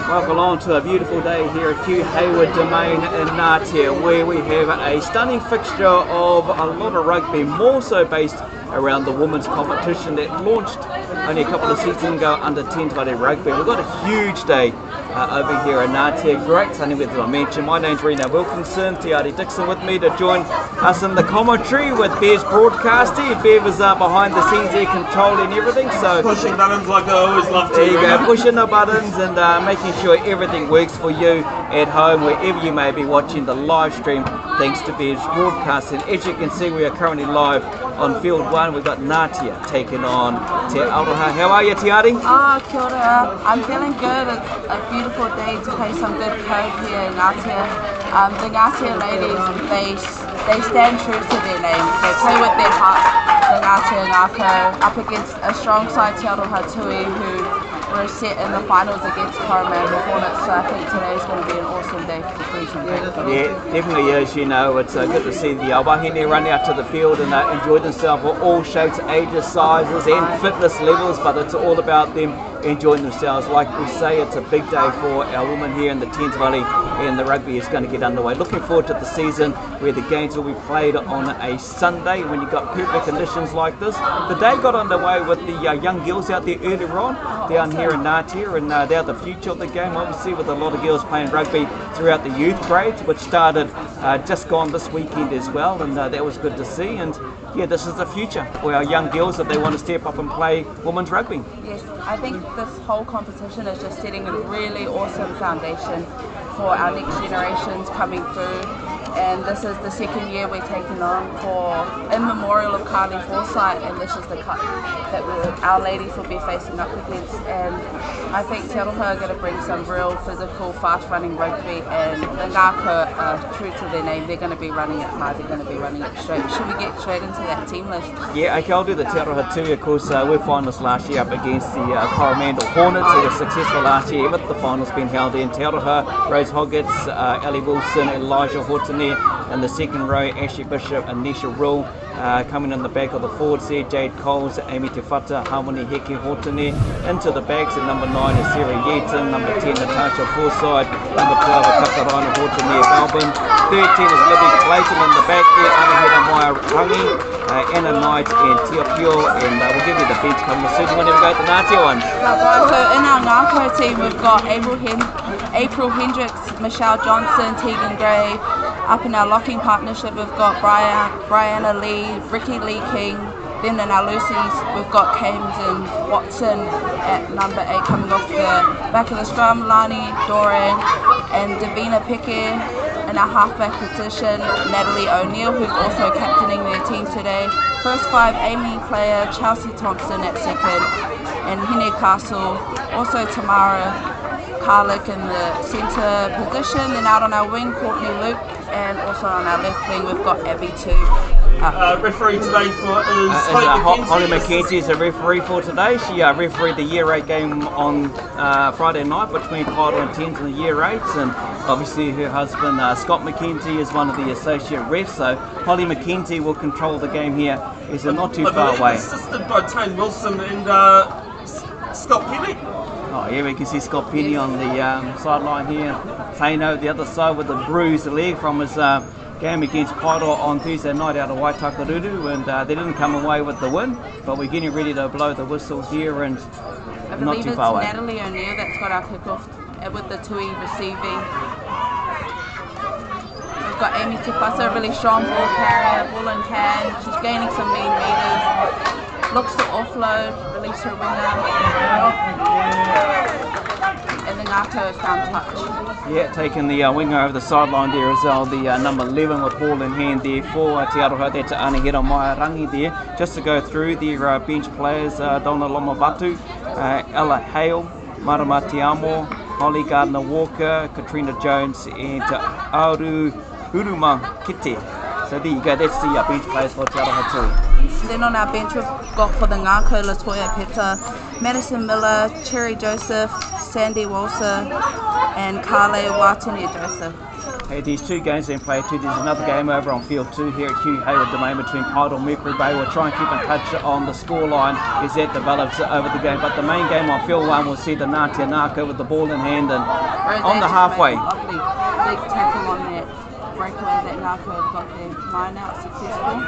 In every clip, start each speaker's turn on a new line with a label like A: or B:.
A: Welcome along to a beautiful day here at Hugh Hayward Domain in Ngatea, where we have a stunning fixture of a lot of rugby, more so based around the women's competition that launched only a couple of seasons ago under 10 Tiare rugby. We've got a huge day over here in Ngatea. Great sunny weather, as I mentioned. My name's Rino, Wilkinson, Tiare, Dixon with me to join us in the commentary with Bev's broadcasting. Bev is behind the scenes there controlling everything. So
B: pushing buttons like I always love to.
A: There you go, pushing the buttons and making sure everything works for you at home, wherever you may be watching the live stream, thanks to Bev's broadcasting. As you can see, we are currently live on field 1. We've got Ngatea taking on Te Aroha. How are you, Tiare?
C: Kia ora. I'm feeling good. It's a beautiful day to play some good code here in Ngatea. The Ngatea ladies, they stand true to their name. They play with their heart. The Ngatea Ngakau up against a strong side, Te Aroha Tui, who were set in the finals against Coromandel Hornets. So I think today's going to be an awesome day for Queensland.
A: Yeah, definitely is. You know, it's good to see the wahine run out to the field and enjoy themselves for all shapes, ages, sizes and fitness levels, but it's all about them enjoying themselves. Like we say, it's a big day for our women here in the Thames Valley, and the rugby is going to get underway. Looking forward to the season where the games will be played on a Sunday when you've got perfect conditions like this. The day got underway with the young girls out there earlier on down here in Ngatea, and they're the future of the game, obviously, with a lot of girls playing rugby throughout the youth grades, which started just gone this weekend as well, and that was good to see. And yeah, this is the future for our young girls if they want to step up and play women's rugby.
C: Yes, I think this whole competition is just setting a really awesome foundation for our next generations coming through. And this is the second year we're taking on in memorial of Carly Forsyth, and this is the cup that our ladies will be facing up against. And I think Te Aroha are going to bring some real physical, fast-running rugby, and the Ngakau are true to their name. They're going to be running it hard, they're going to be running it straight. Should we get straight into that team list?
A: Yeah, okay, I'll do the Te Aroha Tui. Of course, we're finalists last year up against the Coromandel Hornets, who were successful last year with the finals being held in Te Aroha. Rose Hoggets, Ellie Wilson, Elijah Horton, in the second row, Ashley Bishop and Nisha Rule. Coming in the back of the forwards there, Jade Coles, Amy Tefata, Harmony Heke Hortone. Into the backs at number 9 is Sarah Yeaton, number 10 Natasha Forsyth, number 12 Kakarana Hortone Melbourne, 13 is Libby Clayton in the back there, Anahira Maya Rangi, Anna Knight and Tia Pio, and we'll give you the bench coming soon. Whenever we go to the Ngatea ones.
C: So in our Ngakau team we've got April Hendricks, Michelle Johnson, Tegan Gray. Up in our locking partnership, we've got Brianna Lee, Ricky Lee King. Then in our Lucy's, we've got Camden Watson at number 8 coming off the back of the scrum, Lani Doran and Davina Piquet. In our halfback position, Natalie O'Neill, who's also captaining their team today. First 5, Amy Clare, Chelsea Thompson at second, and Hine Castle, also Tamara Carlick in the centre position. Then out on our wing, Courtney Luke, and also on our left wing we've got Abby Too.
B: Referee today is
A: Holly McKenzie is a referee for today. She refereed the Year 8 game on Friday night between Kaido and Thames and the Year 8s, and obviously her husband Scott McKenzie is one of the associate refs, so Holly McKenzie will control the game here. Is not too far away.
B: Assisted by Tane Wilson and Scott Penny.
A: Oh yeah, we can see Scott Penny on the sideline here. Tano the other side with a bruised leg from his game against Kaido on Thursday night out of Waitakaruru, and they didn't come away with the win, but we're getting ready to blow the whistle here, and not too far away.
C: I believe it's Natalie O'Neill that's got our kickoff with the Tui receiving. We've got Amy Tefasa, a really strong ball carrier, ball in hand. She's gaining some mean meters. Looks to offload, release her winger. And the Ngatea found touch.
A: Yeah, taking the winger over the sideline there as well, the number 11 with ball in hand there for Te Aroha there to Anahira Maya Rangi there. Just to go through their bench players, Donna Lomavatu, Ella Hale, Marama Tiamo, Holly Gardner-Walker, Katrina Jones and Auru Huruma Kite. So there you go, that's the bench players for Te Aroha Tui.
C: Then on our bench we've got for the Ngakau, Latoya Peta, Madison Miller, Cherry Joseph, Sandy Walser and Kale Watania Joseph.
A: Hey, these two games being played too. There's another game over on field 2 here at Hugh Hayward domain between Pyle and Mercury Bay. We'll try and keep in touch on the scoreline as that develops over the game. But the main game on field 1 will see the Ngatea Ngakau with the ball in hand and on the halfway.
C: Lovely big tackle on that breakaway that Ngakau have got their line out successful.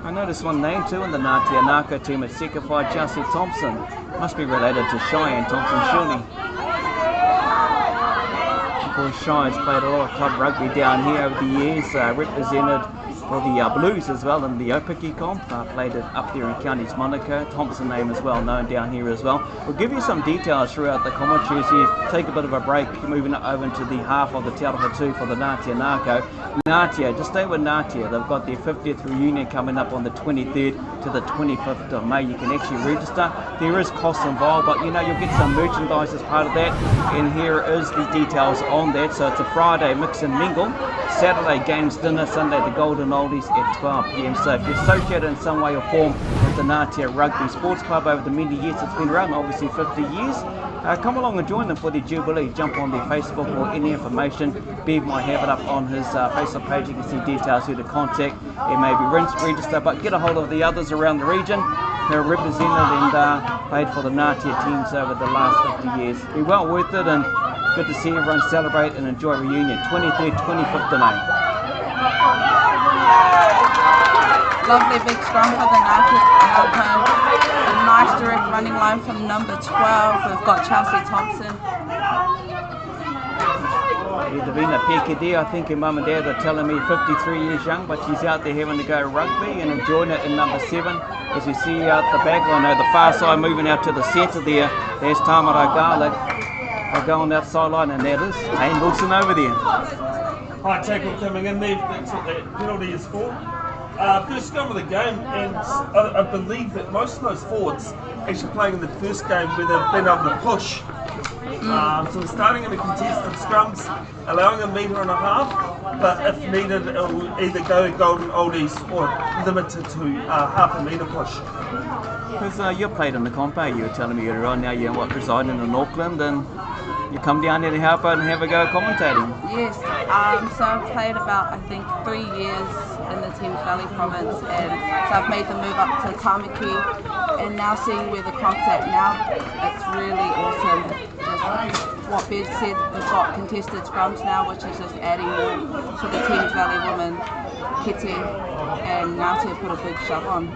A: I noticed one name too in the Ngatea Ngakau team at Secafy, Chelsea Thompson. Must be related to Cheyenne Thompson, surely. Of course, Cheyenne's played a lot of club rugby down here over the years, represented for the Blues as well in the Opiki comp, played it up there in Counties Monaco. Thompson name is well known down here as well. We'll give you some details throughout the commentaries here. Take a bit of a break, moving over into the half of the Aroha Tui for the Ngatea Ngakau. Ngatea, just stay with Ngatea. They've got their 50th reunion coming up on the 23rd to the 25th of May. You can actually register. There is costs involved, but you know you'll get some merchandise as part of that. And here is the details on that. So it's a Friday mix and mingle. Saturday games dinner, Sunday the Golden Oldies at 12 p.m. So if you're associated in some way or form with the Ngatea Rugby Sports Club over the many years it's been around, obviously 50 years, come along and join them for the Jubilee. Jump on their Facebook or any information. Bev might have it up on his Facebook page. You can see details who to contact and maybe register, but get a hold of the others around the region who are represented and played for the Ngatea teams over the last 50 years. Be well worth it and good to see everyone celebrate and enjoy a reunion. 23rd, 25th of May.
C: Lovely big scrum for the Ngatea. A nice direct running line from number 12. We've got Chelsea Thompson.
A: Davina Pekede, I think her mum and dad are telling me 53 years young, but she's out there having to go rugby and enjoying it in number 7. As you see out the back, I know the far side moving out to the centre there. There's Tamara Garlic. They're going out sideline, and that is Tane Wilson over there.
B: High tackle coming in there, that's what that penalty is for. First scrum of the game, and I believe that most of those forwards actually playing in the first game where they've been able to push. So we're starting in the contested scrums, allowing a metre and a half, but if needed, it will either go to Golden Oldies or limited to half a metre push.
A: Because you played in the comp, you were telling me earlier on, now you're residing in Auckland, and you come down here to help out and have a go commentating.
C: Yes, so I've played about, I think, 3 years in the Thames Valley province, and so I've made the move up to Tamaki, and now seeing where the comp's at now, it's really awesome. Just what Bev said, we've got contested scrums now, which is just adding more to the Thames Valley women, Kite, and Ngatea put a big shove on.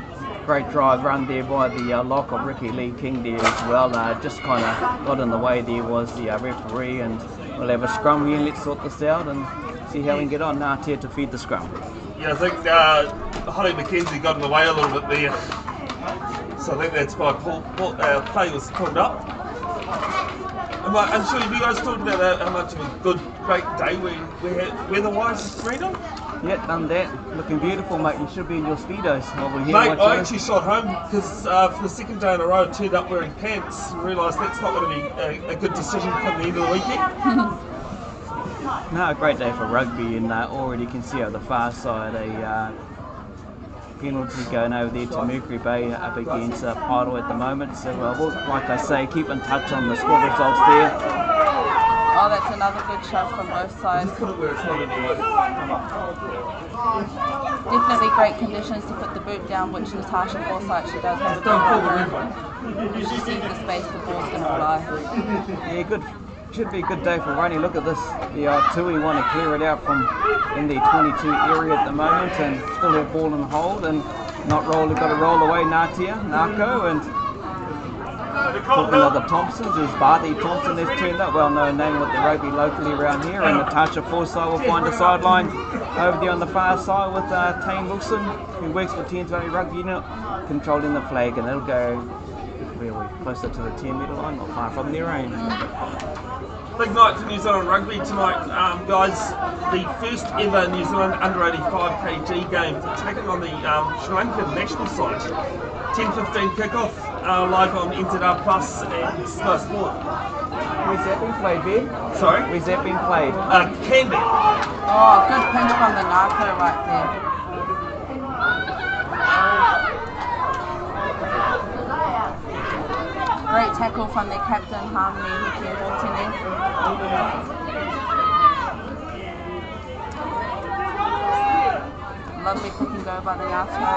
A: Great drive run there by the lock of Ricky Lee King there as well. Just kind of got in the way there was the referee, and we'll have a scrum here. Let's sort this out and see how we can get on. Ngatea to feed the scrum.
B: Yeah, I think Holly McKenzie got in the way a little bit there. So I think that's why play was pulled up. I'm sure you guys talked about how much of a great day we had weather-wise, Rino?
A: Yeah, done that. Looking beautiful, mate. You should be in your speedos over here.
B: Mate, I actually shot home because for the second day in a row I turned up wearing pants and realised that's not going to be a good decision come the end of the weekend.
A: No, a great day for rugby, and already you can see on the far side a penalty going over there to Mercury Bay up against Pyle at the moment. So we'll, like I say, keep in touch on the score results there.
C: Oh, that's another good shot from both sides. Definitely great conditions to put the boot down, which Natasha Forsyth, she does have a good one. She sees the space, the ball's going to fly.
A: Yeah, good. Should be a good day for running. Look at this. The Tui want to clear it out from in the 22 area at the moment, and still have ball in hold and not roll. They've got to roll away. Ngatea Ngakau and talking of the Thompsons, there's Barty Thompson has turned up, well known name with the rugby locally around here, and Natasha Forsyth will find a sideline over there on the far side with Tane Wilson, who works for Thames Valley Rugby Unit, controlling the flag, and it'll go really closer to the 10 metre line, not far from their aim.
B: Big night for New Zealand Rugby tonight, guys. The first ever New Zealand under 85 kg game taking on the Sri Lankan national side. 10:15 kickoff, live on NZR Plus and Sky Sport.
A: Where's that been played, Ben?
B: Sorry?
A: Where's that been played?
B: Canberra.
C: Oh, good pinch from the Ngakau right there. tackle from their captain, Harmony Hiki Hotene. Lovely pick and go by the Ngatea.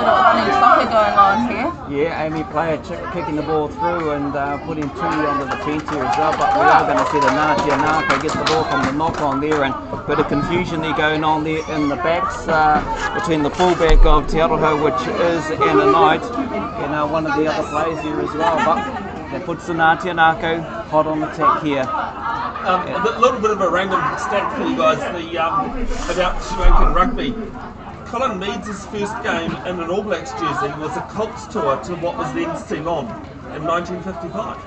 C: Bit of running soccer going on here.
A: Yeah, Amy player kicking the ball through and putting Tui on the defence here as well, but we are going to see the Ngatea Ngakau get the ball from the knock on there, and a bit of confusion there going on there in the backs between the fullback of Te Aroha, which is Anna Knight, and one of the other players here as well, but that puts the Ngatea Ngakau hot on attack here.
B: A little bit of a random stat for you guys about Sri Lankan rugby. Colin Meads' first game in an All Blacks jersey was a Colts tour to what was then Ceylon in 1955.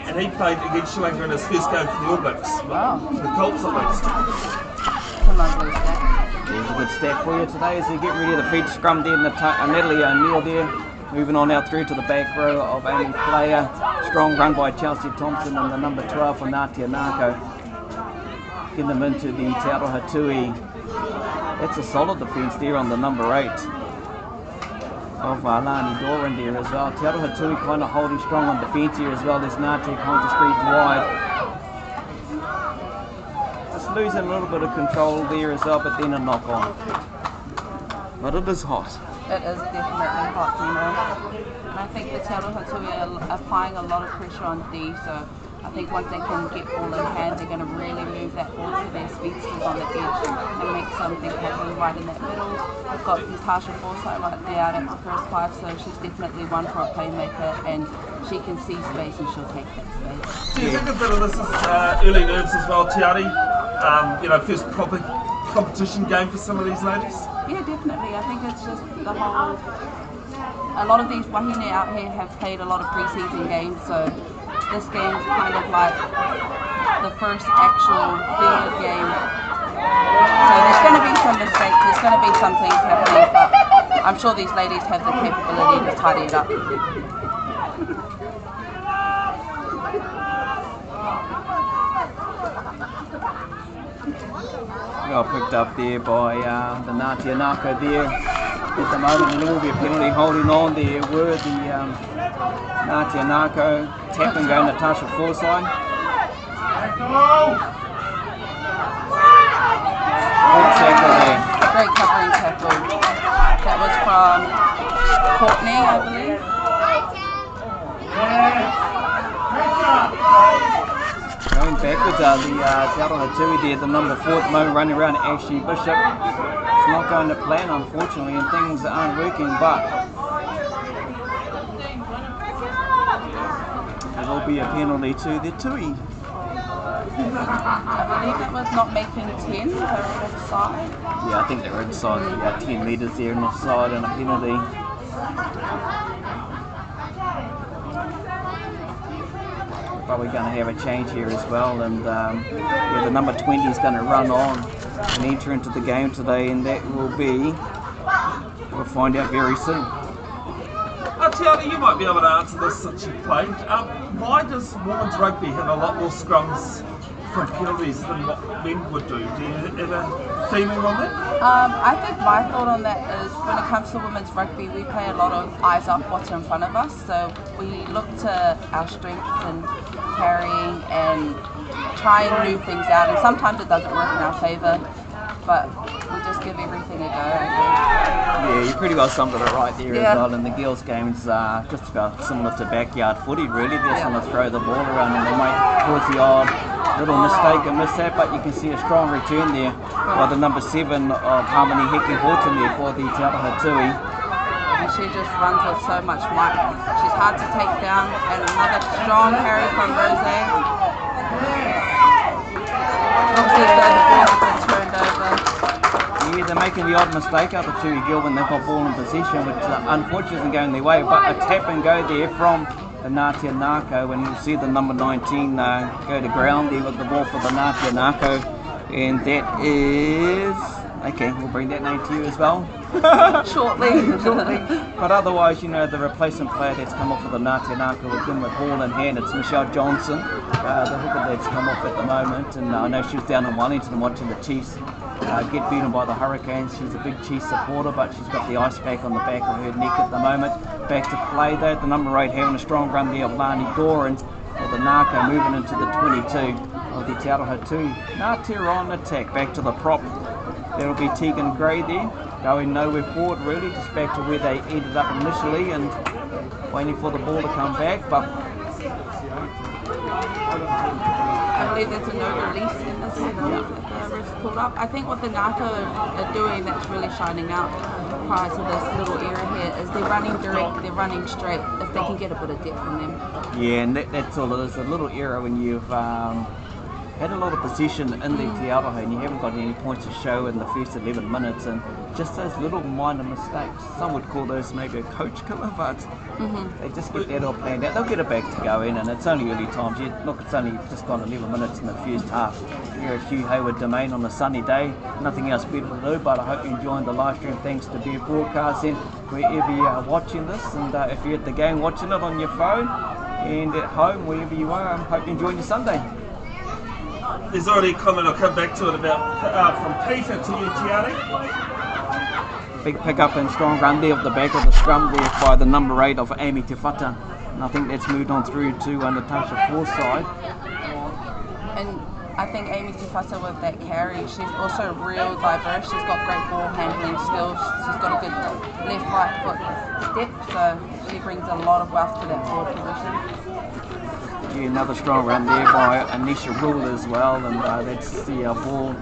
B: And he played against Sri Lanka in his first game for the All Blacks.
C: Wow.
B: The Colts at least.
C: That's a lovely stat.
A: There's a good stat for you today as they get ready to feed scrum there, Natalie O'Neill there. Moving on out through to the back row of Amy Player. Strong run by Chelsea Thompson and the number 12 for Ngatea Ngakau. Get them into the Te Aroha Tui. That's a solid defence there on the number 8 of Lani Doran there as well. Te Aroha Tui kind of holding strong on defence here as well. There's Ngatea kind of street wide. Just losing a little bit of control there as well, but then a knock on. But it is hot.
C: It is definitely hot, you know. And I think the Te Aroha Tui are applying a lot of pressure on D, so I think once they can get ball in hand, they're going to really move that ball to their speedsters on the edge and make something happen right in that middle. We've got Natasha Forsyth right there out at the first 5, so she's definitely one for a playmaker, and she can see space and she'll take that space.
B: Do you think a bit of this is early nerves as well, Tiare? First proper competition game for some of these ladies?
C: Yeah, definitely. I think it's just the whole... A lot of these wahine out here have played a lot of pre-season games, so this game's kind of like the first actual field game. So there's going to be some mistakes, there's going to be some things happening, but I'm sure these ladies have the capability to tidy it up.
A: Well picked up there by the Ngatea Ngakau there at the moment, and there will be a penalty holding on there were the Ngatea Ngakau. Tap and go Natasha Forsyth. Good tackle there.
C: Great covering tackle. That was from Courtney, I believe.
A: Going backwards are the Te Aroha Tui there, the number 4 at the moment, running around Ashley Bishop. It's not going to plan, unfortunately, and things aren't working, but there will be a penalty to the Tui.
C: I believe it was not making 10, they were offside.
A: Yeah, I think they were inside the 10 metres there and offside, and a penalty. Probably going to have a change here as well, and the number 20 is going to run on and enter into the game today, and that will be, we'll find out very soon.
B: Tiare, you might be able to answer this since you played. Why does women's rugby have a lot more scrums from penalties than what men would do? Do you have a feeling on that?
C: I think my thought on that is when it comes to women's rugby, we play a lot of eyes up what's in front of us, so we look to our strengths and carrying and try and move things out, and sometimes it doesn't work in our favour, but we just give everything a go, I guess.
A: Yeah, you pretty well summed it up right there as well, and the girls' games are just about similar to backyard footy really. They just want to throw the ball around and they might cause the odd little mistake and mishap, but you can see a strong return there by the number 7 of Harmony Heki Horton there for the Te Aroha Tui.
C: And she just runs with so much might. She's hard to take down, and another strong carry from Rose. Looks as though the ball has been turned over.
A: Yeah, they're making the odd mistake out of Tui Gill when they've got ball in possession, which unfortunately isn't going their way, but a tap and go there from the Ngatea Ngakau, and you'll see the number 19 go to ground there with the ball for the Ngatea Ngakau, and that is, okay, we'll bring that name to you as well.
C: shortly.
A: But otherwise, the replacement player that's come off for the Ngatea Ngakau with them with ball in hand, it's Michelle Johnson, the hooker that's come off at the moment. And I know she was down in Wellington watching the Chiefs get beaten by the Hurricanes. She's a big Chiefs supporter, but she's got the ice pack on the back of her neck at the moment. Back to play though, the number 8 having a strong run there of Lani Doran, with the Ngakau moving into the 22 of the Aroha Tui. Ngatea on attack, back to the prop. There'll be Tegan Gray there, going nowhere forward really, just back to where they ended up initially and waiting for the ball to come back. But
C: I believe there's a no release in this that the refs pulled up. I think what the Ngakau are doing that's really shining out prior to this little era here is they're running direct, they're running straight, if they can get a bit of depth in them.
A: Yeah, and that's all it is, a little era when you've had a lot of possession in the Tiare and you haven't got any points to show in the first 11 minutes, and just those little minor mistakes, some would call those maybe a coach killer, but they just get that all planned out. They'll get it back to go in, and it's only early times. Look, it's only just gone 11 minutes in the first half here at Hugh Hayward Domain on a sunny day. Nothing else better to do, but I hope you're enjoying the live stream. Thanks to Bev Broadcasting wherever you are watching this, and if you're at the game watching it on your phone and at home, wherever you are, I hope you're enjoying your Sunday.
B: There's already a comment, I'll come back to it, about from Peter to you, Tiare.
A: Big pick up and strong run there of the back of the scrum there by the number 8 of Amy Te Whata. And I think that's moved on through to Natasha Forsyth.
C: And I think Amy Te Whata with that carry, she's also real diverse. She's got great ball handling skills. She's got a good left, right foot step, so she brings a lot of wealth to that forward position.
A: Yeah, another strong run there by Anisha Rule as well, and that's the ball.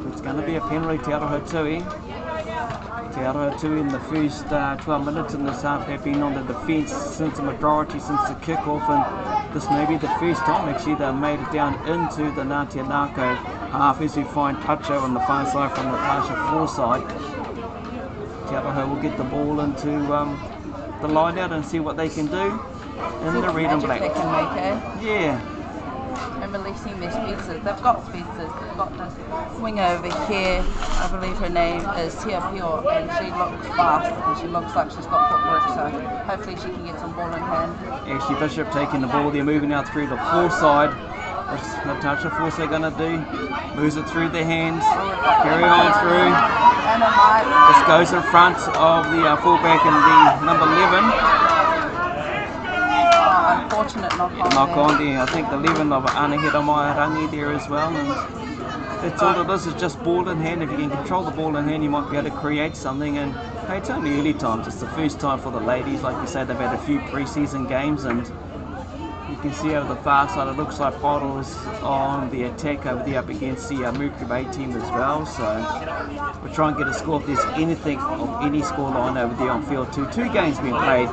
A: It's going to be a penalty to Aroha Tui. Aroha Tui in the first 12 minutes in this half have been on the defence since the majority, since the kick-off, and this may be the first time actually they've made it down into the Ngatea Ngakau half as we find Tacho on the far side from Natasha Forsyth. Aroha will get the ball into the line out and see what they can do in the red and black.
C: They can make it.
A: Yeah.
C: And releasing their speedsters. They've got speedsters. They've got this winger over here. I believe her name is Tiare, and she looks fast and she looks like she's got footwork, so hopefully she can get some ball in hand.
A: Ashley Bishop taking the ball there, moving out through the Forsyth. What's Natasha Forsyth going to do? Moves it through their hands. Carry on through. This goes in front of the fullback and the number 11.
C: Unfortunate
A: knock on there. I think the 11 of Anahira Mairangi there as well. And that's all it is just ball in hand. If you can control the ball in hand, you might be able to create something. And hey, it's only early times. It's the first time for the ladies. Like you say, they've had a few pre-season games, and you can see over the far side, it looks like Bottle's on the attack over there up against the Mercury Bay team as well. So we'll try and get a score if there's anything of any score line over there on field 2. 2 games being played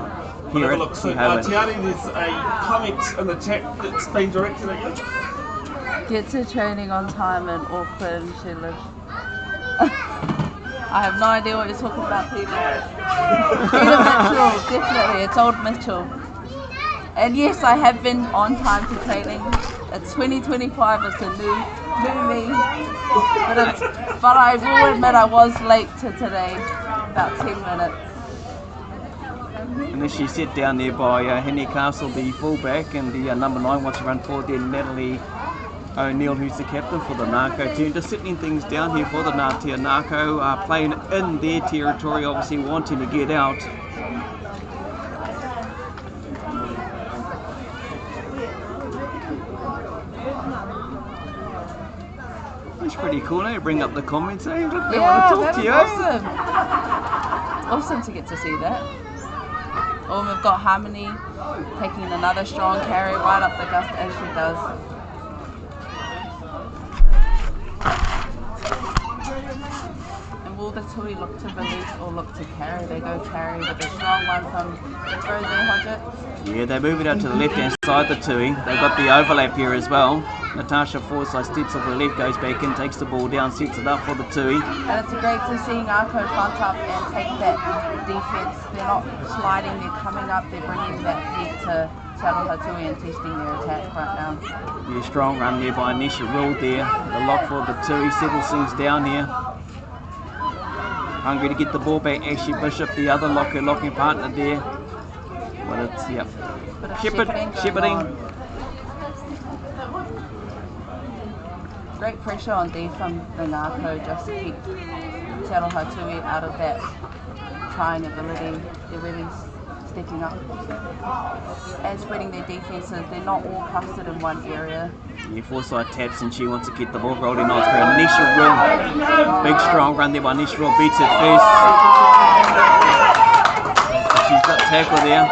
A: here at Hayward.
B: Tiare, there's a comment in the chat that's been directed at you.
C: Get to training on time in Auckland, she lives. I have no idea what you're talking about, Peter. Peter Mitchell, definitely, it's old Mitchell. And yes, I have been on time to training. It's 2025, it's a new me. But I will admit I was late to today, about 10 minutes.
A: And then she's set down there by Henry Castle, the fullback, and the number 9 wants to run forward there, Natalie O'Neill, who's the captain for the Ngakau team. Just settling things down here for the Ngatea Ngakau, playing in their territory, obviously wanting to get out. It's pretty cool, eh? Bring up the comments, eh? Look, they want to talk to you.
C: Awesome. Awesome to get to see that. Oh, we've got Harmony taking another strong carry right up the gust as she does. And will the Tui look to release or look to carry? They go carry with a strong one from Rosie Hodgett.
A: Yeah, they move it out to the left hand side, the Tui. They've got the overlap here as well. Natasha Forsyth steps off the left, goes back in, takes the ball down, sets it up for the Tui.
C: And it's great to see Ngakau front up and take that defence. They're not sliding, they're coming up, they're bringing that heat to Te Aroha Tui and testing their attack front down.
A: Yeah, strong run there by Anisha Will there. The lock for the Tui, settles things down here. Hungry to get the ball back. Ashley Bishop, the other locking partner there. Well, it's, yep. Shepherding.
C: Great pressure on D from the Ngakau just to keep Te Aroha Tui out of that trying ability. They're really stepping up and spreading their defences. They're not all clustered in one area.
A: Yeah, Forsyth taps and she wants to get the ball rolling on through. Anisha Will, big strong run there by Anisha Will, beats it first. She's got tackle there.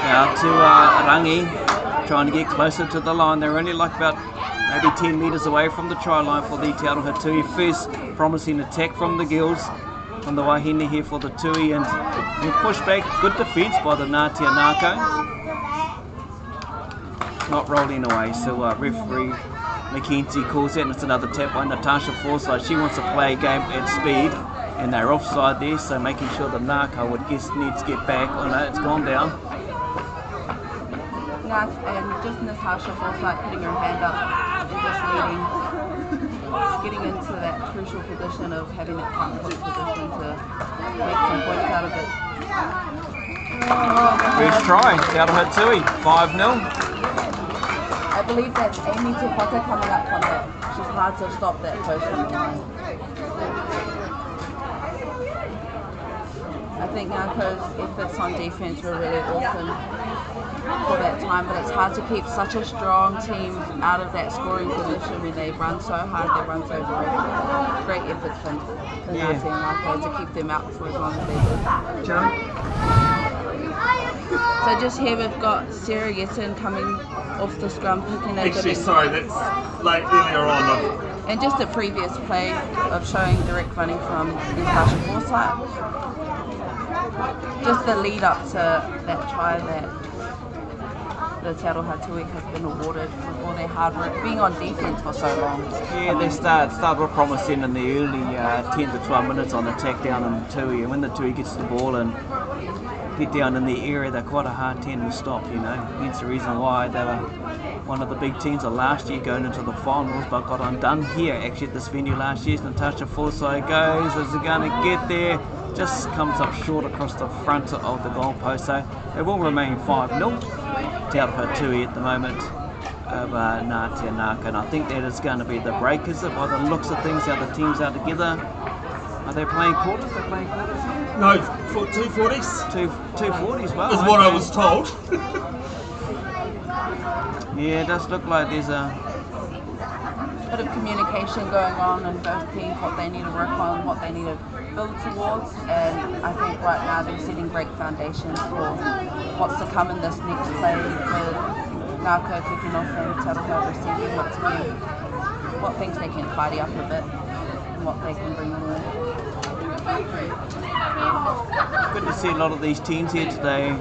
A: Now to Rangi, trying to get closer to the line. They're only like about maybe 10 metres away from the try line for the Te Aroha Tui. First promising attack from the girls, from the Wahine here for the Tui, and push back. Good defence by the Ngatea Ngakau. Not rolling away, so referee McKenzie calls it, and it's another tap by Natasha Forsyth. She wants to play a game at speed, and they're offside there, so making sure the Ngakau would needs to get back. Oh no, it's gone down.
C: And just Natasha Forsyth putting her hand up and just getting into that crucial position of having that front foot position to make some points out of it.
A: First try, Te Aroha Tui, 5-0.
C: I believe that's Amy Tupata coming up from that. She's hard to stop that post from the line. I think Ngakau's efforts on defence were really awesome for that time, but it's hard to keep such a strong team out of that scoring position when they run so hard, they run so direct. Great efforts from Ngatea Ngakau to keep them out for as long as they did. So just here we've got Sarah Yeton coming off the scrum, picking a
B: Actually, sorry, that's like earlier on.
C: And just a previous play of showing direct running from Natasha Forsyth. Just the lead up to that try that the Te Aroha Tui has been awarded for all their hard work, being on defence for so long.
A: Yeah, they started promising in the early 10 to 12 minutes on attack down on the Tui, and when the Tui gets the ball and get down in the area, they're quite a hard team to stop, you know. Hence the reason why they were one of the big teams of last year going into the finals, but got undone here actually at this venue last year. Natasha Forsyth goes, is it going to get there? Just comes up short across the front of the goalpost, so it will remain 5-0. Te Aroha Tui at the moment over Ngatea Ngakau, and I think that is going to be the break, is it? By the looks of things, how the teams are together. Are they playing quarters? They're playing quarters here?
B: No, 240s.
A: 240s, well.
B: Is what I was told.
A: Yeah, it does look like there's a
C: bit of communication going on in both teams, what they need to work on, what they need to build towards, and I think right now they're setting great foundations for what's to come in this next play with Ngakau kicking off and Te Aroha receiving what things they can tidy up a bit and what they can bring in.
A: Good to see a lot of these teams here today.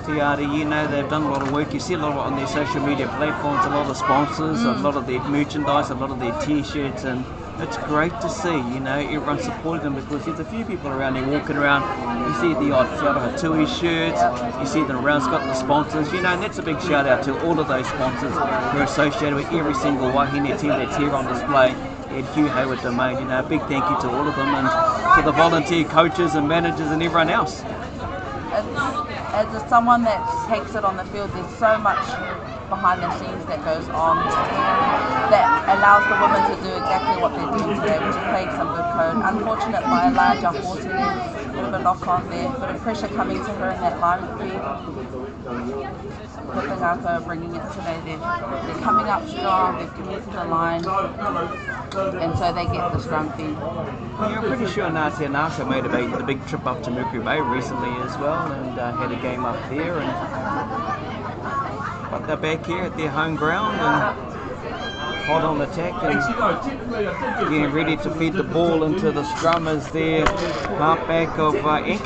A: Tiare, you know, they've done a lot of work. You see a lot of it on their social media platforms, a lot of sponsors, a lot of their merchandise, a lot of their t-shirts, and it's great to see, you know, everyone supporting them, because there's a few people around here walking around. You see the odd Te Aroha Tui shirts, you see them around, it's got the sponsors, you know, and that's a big shout out to all of those sponsors who are associated with every single Wahine team that's here on display at Hugh Hayward Domain. You know, a big thank you to all of them, and to the volunteer coaches and managers and everyone else.
C: As someone that takes it on the field, there's so much behind the scenes that goes on that allows the women to do exactly what they're doing today, which is playing some good code. Unfortunate by Elijah Horton, a bit of a knock on there, bit of pressure coming to her in that line feed. But the Ngakau are bringing it today. They're coming up strong, they've committed the line, and so they get the scrum feed.
A: Yeah, I'm pretty sure Ngatea Ngakau made the big trip up to Mercury Bay recently as well, and had a game up there, but they're back here at their home ground and hot on attack and getting ready to feed the ball into the scrum as their halfback of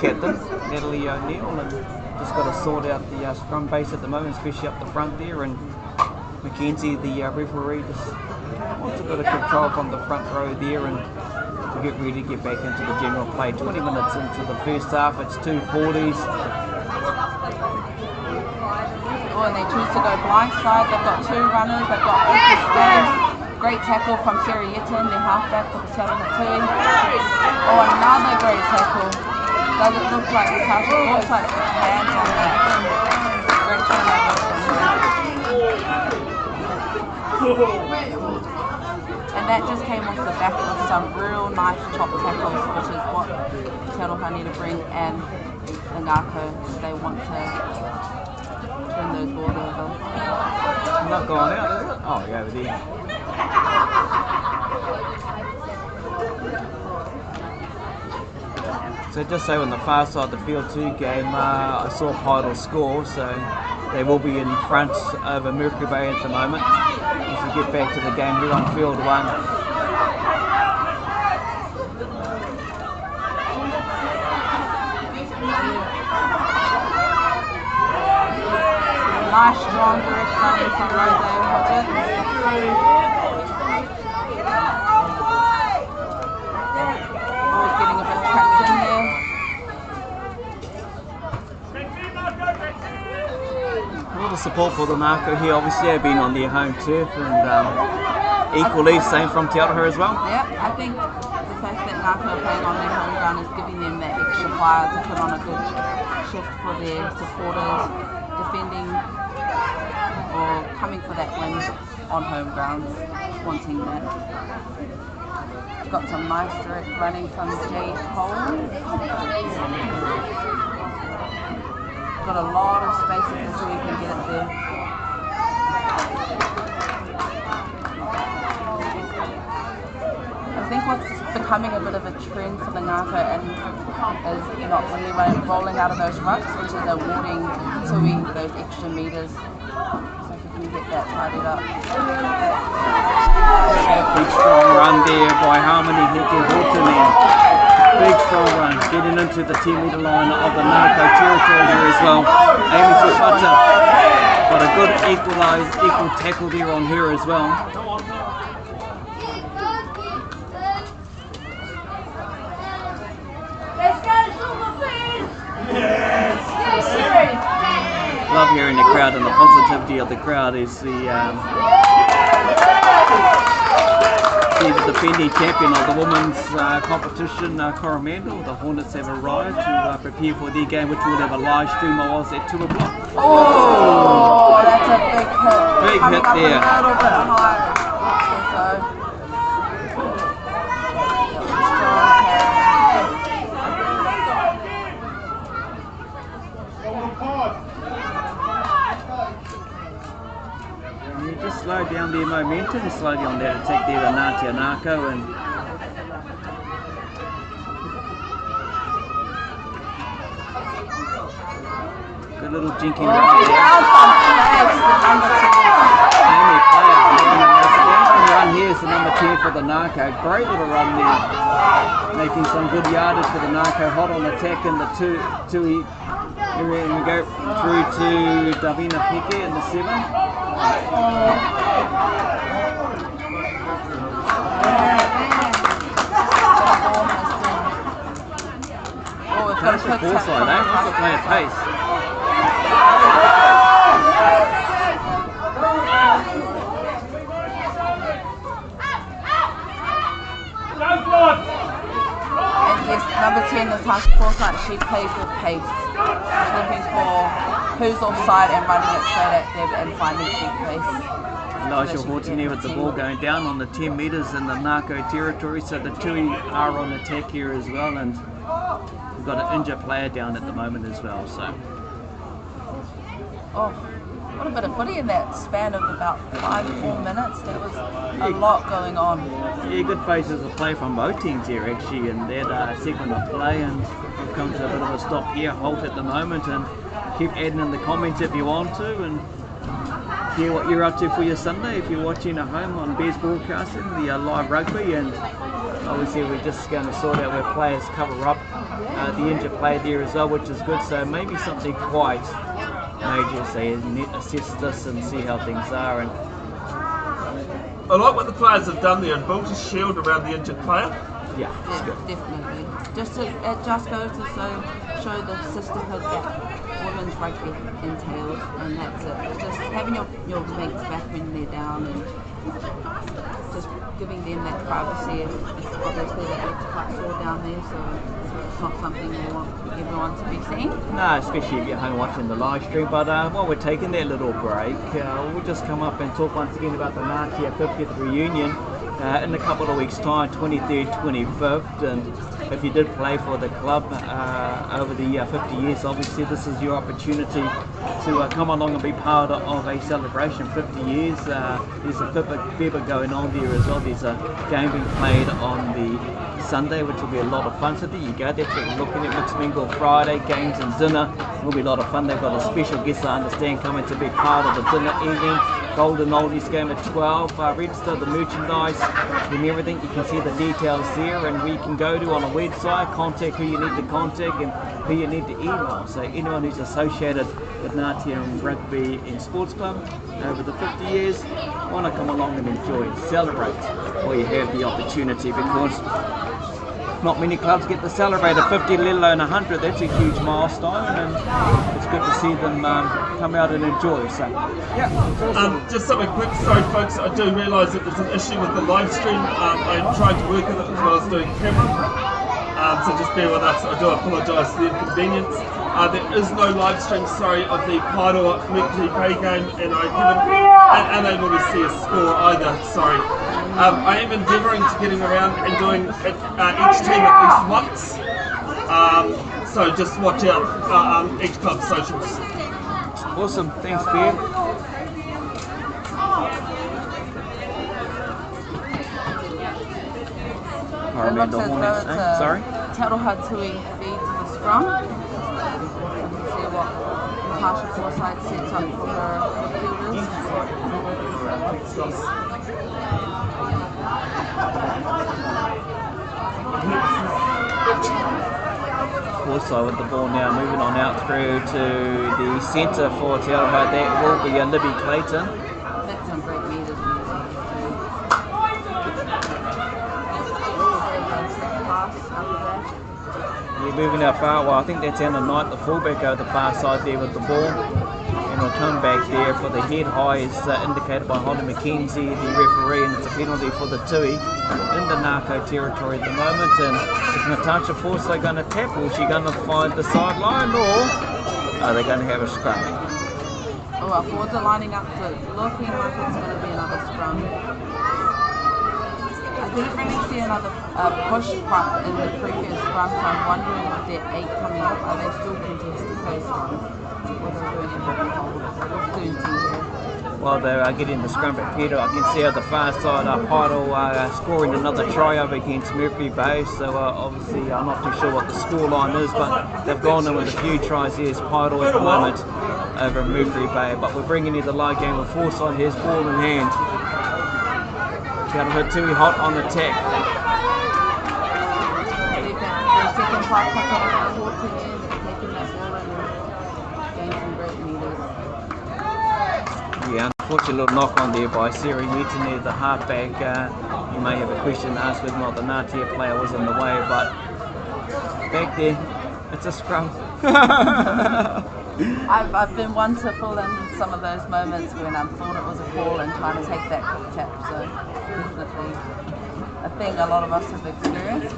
A: captain Natalie O'Neill, and just got to sort out the scrum base at the moment, especially up the front there, and Mackenzie, the referee, just wants a bit of control from the front row there and to get ready to get back into the general play. 20 minutes into the first half, it's 2:40s.
C: Oh, and they choose to go blindside. They've got two runners, they've got open space. Great tackle from Tiare, the halfback for the Aroha Tui. Oh, another great tackle. Does it look like the touch? It looks like the hands on that. Great turnover from him. And that just came off the back of some real nice top tackles, which is what Aroha need to bring, and the Ngakau, they want to turn those balls over.
A: Not going out, is it? Oh, yeah, over there. So just so on the far side of the field 2 game, I saw Pidal score, so they will be in front over Mercury Bay at the moment. As we get back to the game here on field 1.
C: Nice strong direct running from Rose Hodges. Always getting a bit trapped in there.
A: A lot of support for the Ngakau here. Obviously they've been on their home turf and equally same from Te Aroha as well.
C: Yeah, I think the fact that Ngakau are playing on their home ground is giving them that extra fire to put on a good shift for their supporters, defending or coming for that win on home grounds, wanting that. Got some nice direct running from Jade Cole. Got a lot of spaces until you can get it there. I think what's becoming a bit of a trend for the Ngakau and is not really rolling out of those rucks, which is awarding Tui those extra metres. So if you can get that tidied up.
A: Big strong run there by Harmony Heke Horton there. Big strong run, getting into the 10 metre line of the Ngakau territory here as well. Aiming to Butter, but a good equal tackle there on her as well. Love hearing the crowd and the positivity of the crowd is the defending champion of the women's competition, Coromandel. The Hornets have arrived to prepare for their game, which will have a live stream of us at 2 o'clock.
C: Oh, that's a big hit.
A: Big hit there.
C: A little bit high.
A: You just slow down their momentum slowly on that attack there, the Ngatea Ngakau, and good little jinky run there. Run here is the number 10 for the Ngakau. Great little run there, making some good yardage for the Ngakau. Hot on attack in the Tui area, and we go through to Davina Peke in the 7. That's a foresight, eh? Wants to play at pace.
C: And yes, number 10, the task foresight, she plays with pace. She's looking for who's offside and running it straight at them and finding sheep pace.
A: Elijah Horton there with the ball going down on the 10 metres in the Ngakau territory, so the Tui are on attack here as well, and we've got an injured player down at the moment as well. So,
C: oh, what a bit of footy in that span of about 5-4 minutes. There was a lot going on.
A: Yeah, good phases of play from both teams here actually in that segment of play, and we've come to a bit of a stop here, halt at the moment, and keep adding in the comments if you want to, and hear what you're up to for your Sunday if you're watching at home on Bears Broadcasting, the live rugby. And obviously we're just going to sort out where players cover up the injured player there as well, which is good. So maybe something quite majors, they assess this and see how things are. And
B: I like what the players have done there and built a shield around the injured player.
A: yeah, it's good.
C: Definitely. It just goes to show the sisterhood that women's rugby entails, and that's it. Just having your mates back when they're down, and just giving them that privacy. Obviously that looks quite sore down there, so it's not something we want everyone to be seeing.
A: No, especially if you're home watching the live stream. But while we're taking that little break, we'll just come up and talk once again about the Ngatea 50th reunion in a couple of weeks' time, 23rd, 25th. And if you did play for the club over the 50 years, obviously this is your opportunity to come along and be part of a celebration. 50 years, there's a bibba going on there as well. There's a game being played on the Sunday, which will be a lot of fun. So there you go, that's what we're looking at. Mixed Mingle Friday, games and dinner. It will be a lot of fun. They've got a special guest, I understand, coming to be part of the dinner evening. Golden Oldies game at 12. Register the merchandise and everything. You can see the details there, and where you can go to on a website, contact who you need to contact and who you need to email. So anyone who's associated with Ngatea Rugby and Sports Club over the 50 years, want to come along and enjoy and celebrate while you have the opportunity, because not many clubs get to celebrate a 50, let alone 100. That's a huge milestone, and it's good to see them come out and enjoy. So, yeah, awesome.
B: Just something quick, sorry folks, I do realise that there's an issue with the live stream. I tried to work with it as well as doing camera. So just bear with us, I do apologise for the inconvenience. There is no live stream, sorry, of the Paeroa Mercury Bay game, and I haven't unable to see a score either, sorry. I am endeavouring to getting around and doing each team at least once. So just watch out each club's socials.
A: Awesome, thanks, Bear. I remember the Hornets. Sorry?
C: Aroha Tui feeds the scrum. You can see what Natasha Forsyth sets up for her midfielders.
A: Also with the ball now, moving on out through to the centre for Tiare. That will be Libby Clayton.
C: That's some great meters.
A: Yeah, moving out far. Well, I think that's Anna Knight, the fullback, over the far side there with the ball. And we'll come back there for the head high, as indicated by Holly McKenzie, the referee, and it's a penalty for the Tui in the Ngakau territory at the moment. And is Natasha Forsyth going to tap, or is she going to find the sideline, or are they going to have a scrum?
C: Oh, our forwards are lining up, so it's looking like it's going to be another scrum. I didn't really see another push front in the previous scrum, so I'm wondering with their 8 coming up, are they still contesting those scrums? Or they're doing a bit of hold?
A: Well, they are getting the scrum back here. I can see at the far side, Paeroa scoring another try over against Mercury Bay. So obviously, I'm not too sure what the scoreline is, but they've gone in with a few tries here as Paeroa at the moment over Mercury Bay. But we're bringing you the live game with Forsyth. Here's ball in hand. Aroha Tui hot on attack.
C: The second part comes on the court again, they're taking that ball and getting some great meters.
A: Yeah, unfortunately, a little knock on there by Sarah Newton there, the halfback. You may have a question to ask whether or not the Ngatea player was in the way, but back there, it's a scrum.
C: I've been one to pull in some of those moments when I thought it was a call and trying to take that quick tap, so definitely a thing a lot of us have experienced.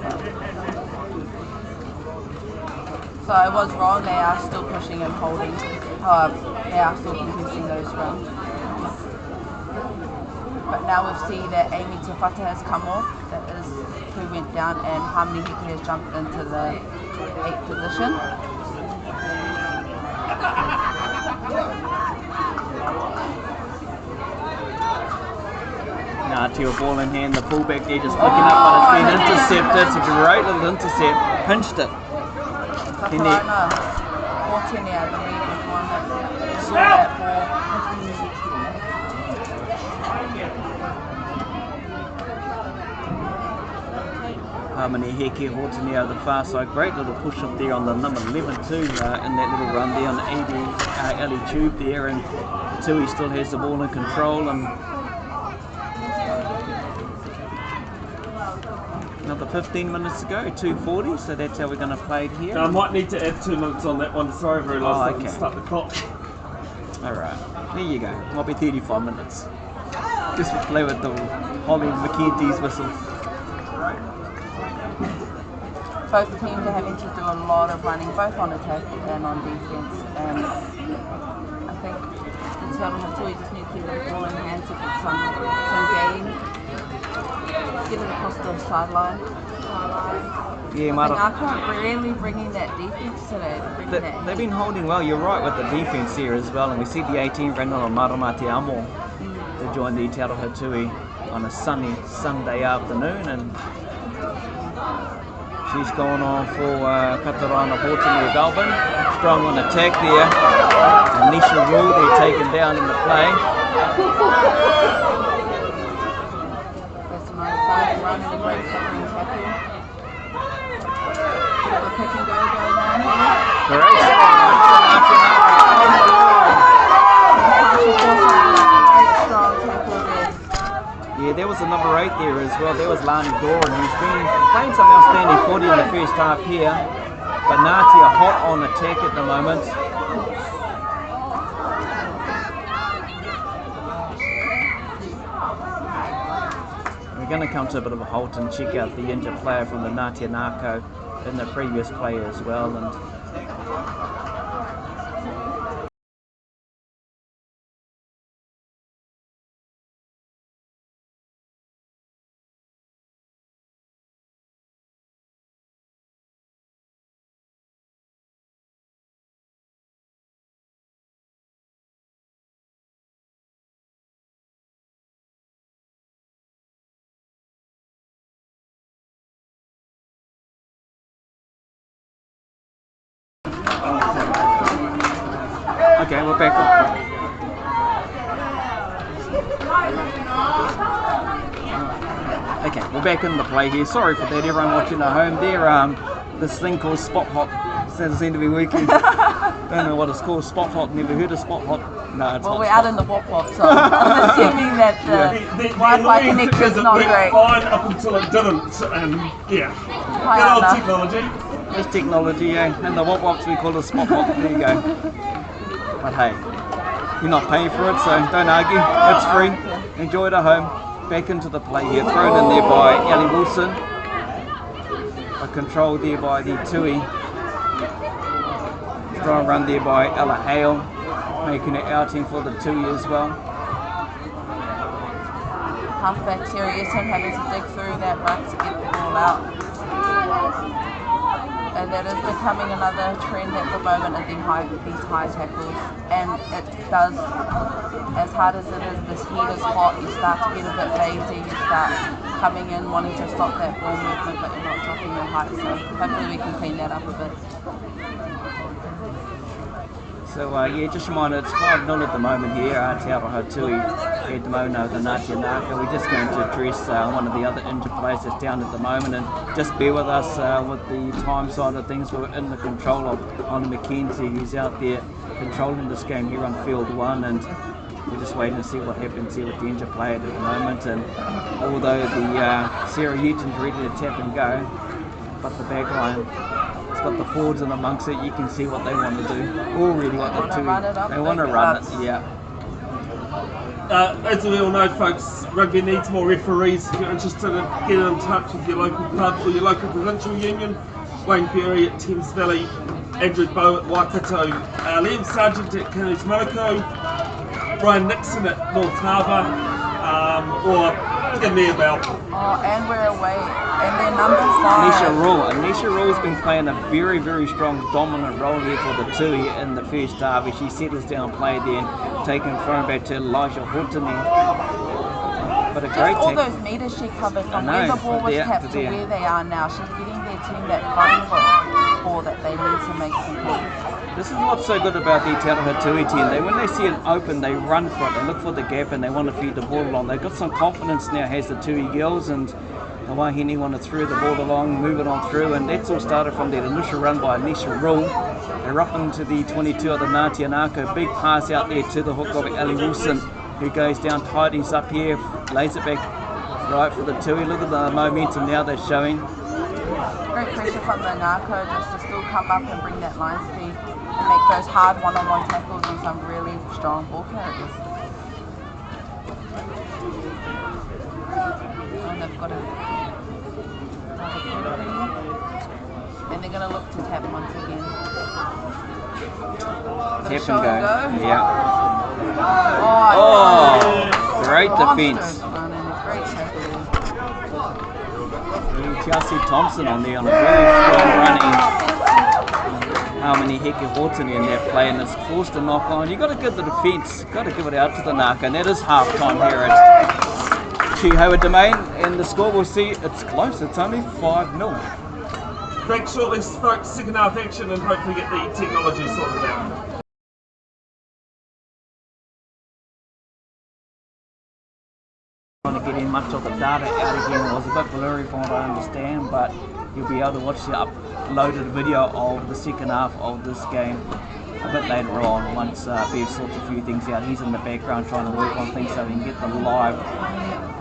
C: So I was wrong, they are still pushing and holding, they are still contesting those scrums. But now we've seen that Amy Tefata has come off, that is who went down, and Harmony Hickley has jumped into the 8th position.
A: Ngatea ball in hand, the fullback there just picking up, but it's been intercepted. It's a great little intercept, pinched it.
C: Katarana, Fortini, I believe, was one that saw that ball.
A: Mani Heke Hortoni over the far side. Great little push up there on the number 11 too in that little run there on the 80 alley tube there, and Tui still has the ball in control. And another 15 minutes to go, 2:40, so that's how we're going to play it here.
B: I might need to add 2 minutes on that one, sorry, very last
A: okay.
B: Start the clock.
A: Alright, there you go, might be 35 minutes. Just play with the Holly McKenty's whistle.
C: Both teams are having to do a lot of running, both on attack and on defense, and I think the Aroha Tui just need to keep the ball in hand to get some gain. Get it across the sideline.
A: Yeah,
C: I can't really bringing that defense today.
A: They've been holding well, you're right, with the defense here as well, and we see the 18 Rino and Ngatea Ngakau to join the Aroha Tui on a sunny Sunday afternoon, and she's going on for Katarana Hortoni Bevin. Strong on attack there. And Nisha Rule, they're taken down in the play.
C: There's some outside run and a great covering tackle. The pick and go going on here.
A: Great.
C: Strong tackle there.
A: Yeah, there was the number 8 there as well. There was Lani Doran, who's been playing some outstanding footy in the first half here. But Ngatea hot on attack at the moment. We're going to come to a bit of a halt and check out the injured player from the Ngatea Ngakau in the previous play as well. And okay, we're back on. Okay, we're back in the play here. Sorry for that, everyone watching at home. There, this thing called Spot Hot doesn't seem to be working. Don't know what it's called. Spot Hot. Never heard of Spot Hot. No, it's
C: well,
A: not
C: we're
A: Spot
C: out in the Wop Wop, so I'm assuming that the Wi-Fi connection is not great.
B: Fine up until it didn't, and yeah. Good old technology.
A: It's technology, yeah. And the Wop Wops we call it Spot Hot. There you go. But hey, you're not paying for it, so don't argue. It's free. Enjoy it at home. Back into the play here. Thrown in there by Ellie Wilson. A control there by the Tui. Strong run there by Ella Hale. Making it outing for the Tui as well.
C: Halfback Tiare having to dig through that ruck to get the ball out. And that is becoming another trend at the moment of these high tackles. And it does, as hard as it is, this heat is hot, you start to get a bit lazy, you start coming in wanting to stop that ball movement, but you're not dropping your height. So hopefully we can clean that up a bit.
A: So yeah, just a reminder, it's 5-0 at the moment here at Aroha Tui at the moment over the Ngatea Ngakau. We're just going to address one of the other injured players that's down at the moment, and just bear with us with the time side of things. We're in the control of on McKenzie, who's out there controlling this game here on field 1, and we're just waiting to see what happens here with the injured player at the moment. And although the Sarah Houghton's ready to tap and go, but the back line, it's got the forwards in amongst it. You can see what they want to do. Already what the Tui, they want to run it, yeah.
B: As we all know, folks, rugby needs more referees. If you're interested in getting in touch with your local pub or your local provincial union, Wayne Berry at Thames Valley, Andrew Bow at Waikato, Liam Sargent at Canoes Monaco, Brian Dixon at North Harbour, or give me a bell.
C: Oh, and we're away, and their numbers are...
A: Nisha Rule's been playing a very, very strong, dominant role here for the Tui in the first half. As she settles down play then, taking thrown back to Elijah Hortoni. But a great
C: all those meters she covered from where the ball was tapped to where they are now. She's getting their team that fighting for that they need to make some points.
A: This is what's so good about the Aroha Tui team. When they see it open, they run for it, they look for the gap, and they want to feed the ball along. They've got some confidence now, has the Tui girls, and The Wahine wanted to throw the ball along, move it on through, and that's all started from that initial run by Anisha Rule. They're up into the 22 of the Ngatea Ngakau. Big pass out there to the hook of Ellie Wilson, who goes down, tidies up here, lays it back right for the Tui. Look at the momentum now they're showing.
C: Great pressure from the Ngakau just to still come up and bring that line speed and make those hard one-on-one tackles on some really strong ball carriers. And they've got and they're going to look to tap once again.
A: Tap and go. Yeah.
C: Oh,
A: great defence.
C: Great tackle.
A: Chelsea Thompson on there on a very strong running. How many Heke Horton in that play, and it's forced to knock on. You've got to give the defence, got to give it out to the Ngakau, and that is half time here at Hayward Domain, and the score we'll see, it's close, it's only 5-0.
B: Back shortly, folks, second half action, and hopefully get the technology sorted out.
A: Trying to get in much of the data out again. It was a bit blurry from what I understand, but you'll be able to watch the uploaded video of the second half of this game a bit later on once Bev sorts a few things out. He's in the background trying to work on things so we can get the live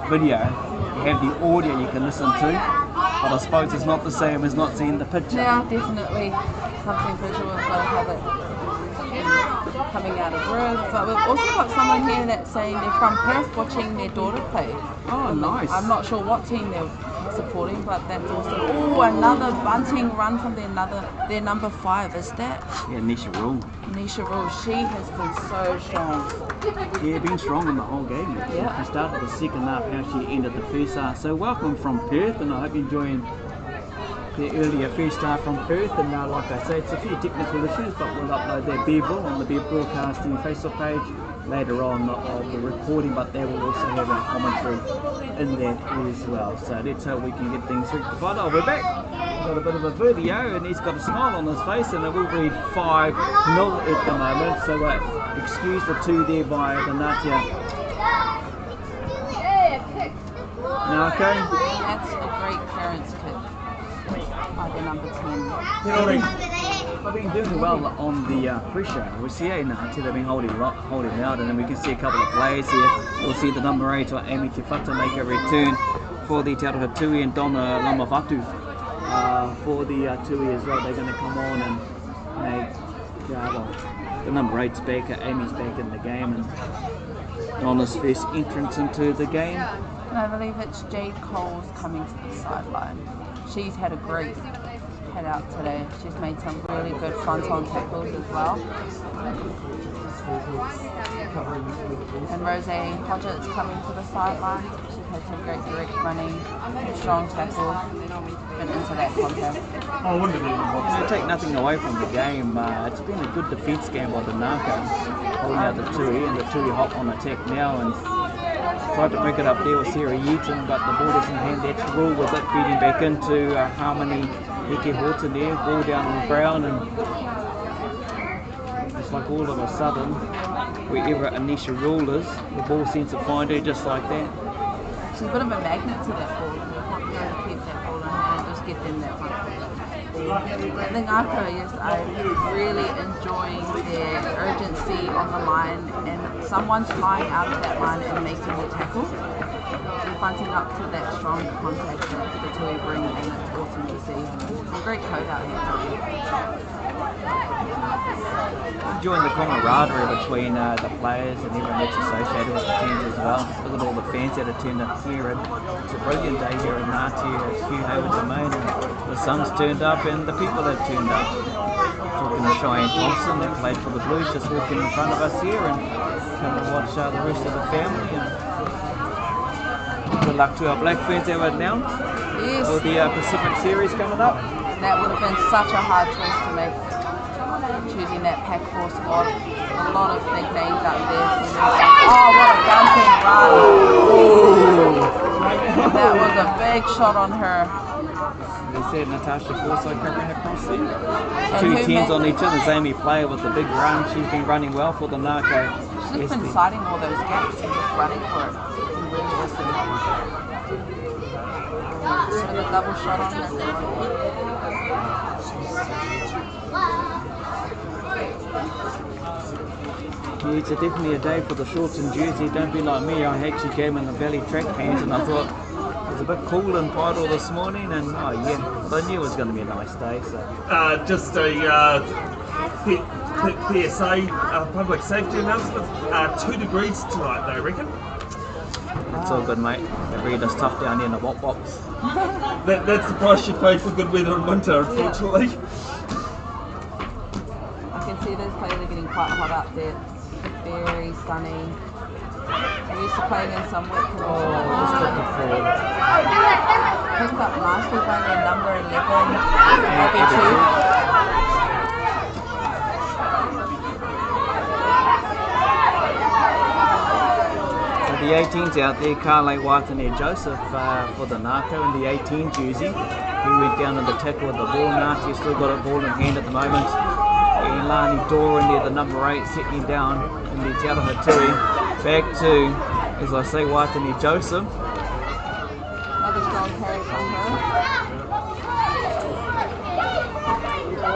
A: video. You have the audio you can listen to, but I suppose it's not the same as not seeing the picture.
C: Yeah, definitely something visual as well, have it coming out of words. But we've also got someone here that's saying they're from Perth watching their daughter play.
A: Oh, nice.
C: I'm not sure what team they're supporting, but that's awesome. Oh, another bunting run from their number 5, is that?
A: Yeah, Nisha Rule.
C: Nisha Rule, she has been so strong.
A: Yeah, been strong in the whole game.
C: Yeah.
A: She started the second half, how she ended the first half. So welcome from Perth, and I hope you're enjoying the earlier first half from Perth. And like I say, it's a few technical issues, but we'll upload that Bevin on the Bev Broadcasting Facebook page later on of the recording, but they will also have a commentary in that as well. So that's how we can get things rectified. Oh, we're back. We've got a bit of a video, and he's got a smile on his face, and it will read 5-0 at the moment. So excuse the 2 there by the Ngatea Ngakau.
C: That's a great clearance kick by the number 10.
A: They've been doing well on the pressure. We see Ngatea, they've been holding out, and then we can see a couple of players here. We'll see the number 8, or Amy Tefata, make a return for the Aroha Tui, and Donna Lamavatu for the Tui as well. They're going to come on and make the number 8's back, Amy's back in the game, and Donna's first entrance into the game.
C: And I believe it's Jade Cole's coming to the sideline. She's had a great head out today. She's made some really good front-on tackles as well. And Rose Hodgett's coming to the sideline. She's had some great direct running, strong tackle, and into that contact.
B: I wouldn't even
A: take nothing away from the game. It's been a good defence game by the Ngakau, holding out the Tui, and the Tui hop on attack now, and tried to break it up there with Sarah Yeaton, but the ball doesn't hand. That's Rule with it, feeding back into Harmony Heke Horton there, ball down on the ground, and it's like all of a sudden, wherever Anisha Rule is, the ball seems to find her just like that.
C: She's a bit of a magnet to that ball. You want to keep that ball in hand and just get them that one. And the Ngakau, yes, I'm really enjoying their urgency on the line, and someone's flying out of that line and making a tackle. They're fronting up to that strong contact that the Tui bring, and it's awesome to see. A great code out here.
A: Enjoying the camaraderie between the players and everyone that's associated with the teams as well. Look at all the fans that have turned up here, and it's a brilliant day here in Ngatea at Hugh Hayward Domain, and the sun's turned up and the people have turned up. Talking to Cheyenne Thompson that played for the Blues, just walking in front of us here, and come and watch the rest of the family. And good luck to our black fans that were announced for the Pacific Series coming up.
C: That would have been such a hard choice to make, choosing that Pac 4 squad. A lot of big names up there. Oh, what a bumping run! That was a big shot on her.
A: They said Natasha Forsyth covering across there. And 2 10s on each other. Amy Player with the big run. She's been running well for the Ngakau.
C: She's been sliding all those gaps and just running for it. Really awesome. Sort of a double shot on her.
A: Yeah, it's definitely a day for the shorts and jersey. Don't be like me. I actually came in the belly track pants and I thought it was a bit cool and Pidal this morning, and oh yeah, but I knew it was going to be a nice day. So
B: Just a PSA public safety announcement. 2 degrees tonight, they reckon.
A: it's all good, mate. They read us tough down here in the wop wops.
B: That's the price you pay for good weather in winter, unfortunately.
C: I can see those players are getting quite hot up there. Very sunny. We're used to playing in some wet conditions. Picked up nicely by their number 11, Abby Tui.
A: The 18's out there, Carly Waitane Joseph for the Ngakau in the 18 jersey. He went down in the tackle with the ball. Ngatea still got a ball in hand at the moment. And Lani Dora in there, the number 8, sitting down in the Aroha Tui. Back to, as I say, Waitane Joseph.
C: Another strong carry from her.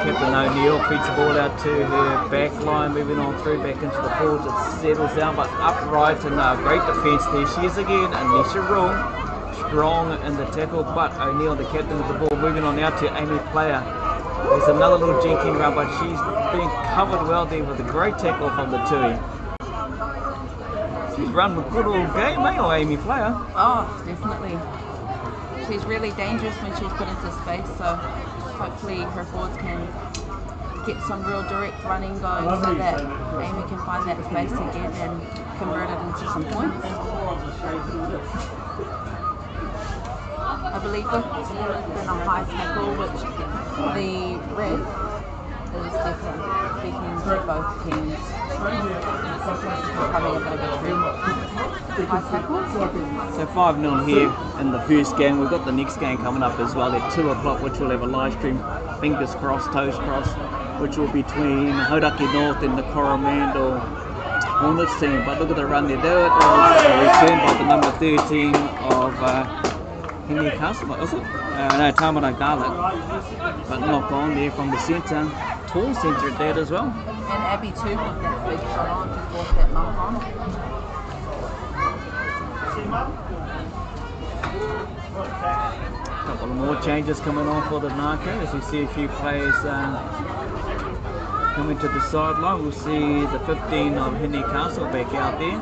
A: Captain O'Neill feeds the ball out to her back line, moving on through back into the forwards. It settles down, but upright and great defence there. She is again, Anisha Rule, strong in the tackle, but O'Neill, the captain of the ball, moving on out to Amy Player. There's another little Jenkinson run, but she's been covered well there with a great tackle from the Tui. She's run a good all game, eh, or Amy Player?
C: Oh, definitely. She's really dangerous when she's put into space, so hopefully her forwards can get some real direct running going so that Amy can find that space again and convert it into some points. I believe there has been a high tackle, which the red is definitely speaking to both teams. Becoming a bit of a trend. High tackles.
A: So 5-0 here in the first game. We've got the next game coming up as well at 2 o'clock, which will have a live stream, fingers crossed, toes crossed, which will be between Hauraki North and the Coromandel Hornets team. But look at the run there. There it was returned by the number 13 of Henry Castle, was it? No, Tamara Garlic. But knock on there from the centre. Tall centre at that as well.
C: And Abby too with that big shot on to force that knock on.
A: A couple of more changes coming on for the Ngakau as we see a few players coming to the sideline. We'll see the 15 of Henry Castle back out there.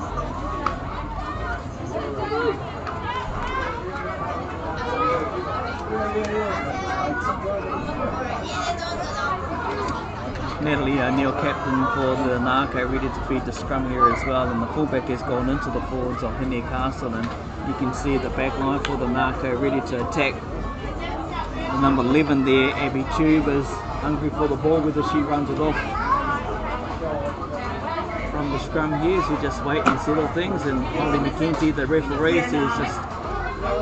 A: Natalie O'Neill, captain for the Ngakau, ready to feed the scrum here as well, and the fullback has gone into the forwards of Henry Castle, and you can see the back line for the Ngakau ready to attack. The number 11 there, Abby Tube, is hungry for the ball, whether she runs it off from the scrum here, so just wait and settle things, and Holly McKenzie, the referee, says just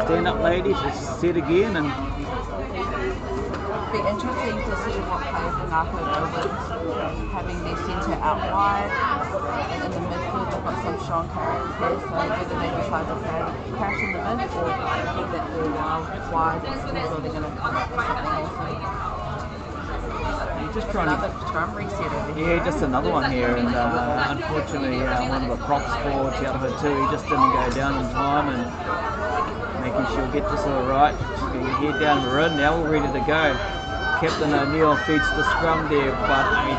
A: stand up ladies, just set again, and
C: it'll be interesting to see what players the Ngakau go with, having their centre out wide, and in the midfield they've got some strong carriers there, so whether they decide to crash in the mid or keep that very wide, or they're going to come up with something else.
A: just trying
C: another scrum reset over here.
A: Yeah, just another one here, and unfortunately one of the props for Tiare Tui just didn't go down in time, and making sure we get this all right. Get your head down, we're in now, we're ready to go. Captain O'Neill feeds the scrum there, but a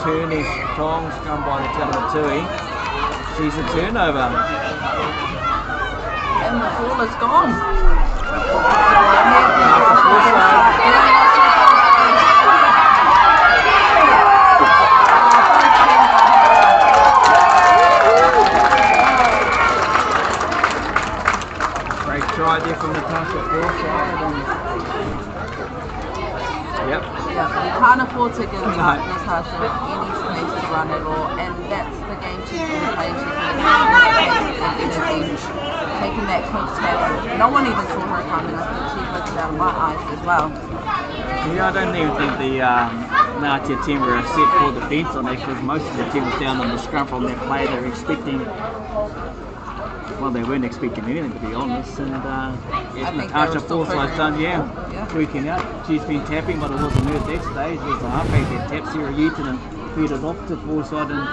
A: turny strong scrum by the Tiare Tui. She's a turnover.
C: And the ball is gone.
A: Great try there from Natasha Forsyth. Yep.
C: Yeah, you can't afford to give Natasha any space to run at all, and that's the game she's been playing. She's been taking that quick tackle. No one even saw her coming. I think she looked out of my eyes as well.
A: Yeah, I don't even think the Ngatea team were set for defence on that, because most of the team was down on the scrum from their play. They're expecting Well, they weren't expecting anything, to be honest. And
C: I think they
A: Natasha
C: were still
A: Forsyth done, working out. She's been tapping, but it wasn't her at that stage. It was the halfback that tapped Sarah Eaton and feed it off to Forsyth. And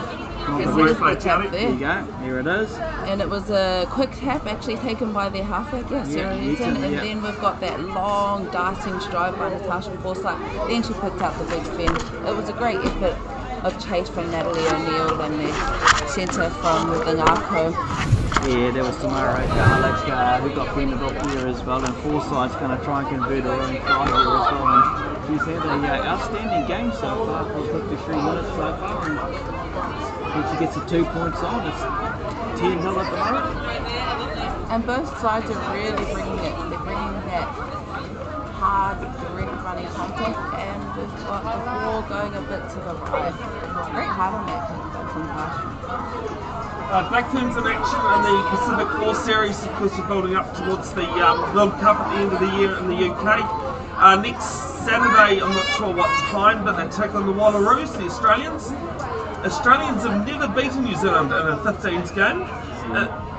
C: It's a good tap
A: there you
C: there.
A: go, there it is.
C: And it was a quick tap actually taken by their halfback, Sarah Eaton. And then we've got that long darting stride by Natasha Forsyth. Then she picked up the big fin. It was a great effort of chase from Natalie O'Neill and the centre from the Ngakau.
A: Yeah, there was Tamara Garlic who got fended off there as well, and Forsyth's going to try and convert her own try here as well. And she's had an outstanding game so far for 53 minutes so far, and if she gets the 2 points on, it's 10-0 at the moment.
C: And both sides are really bringing it. They're bringing that hard, direct running contact, and we've got the ball going a bit to the right. It's very hard on that concussion.
B: Black Ferns in action in the Pacific 4 Series, of course, we're building up towards the World Cup at the end of the year in the UK. Next Saturday, I'm not sure what time, but they take on the Wallaroos, the Australians. Australians have never beaten New Zealand in a 15s game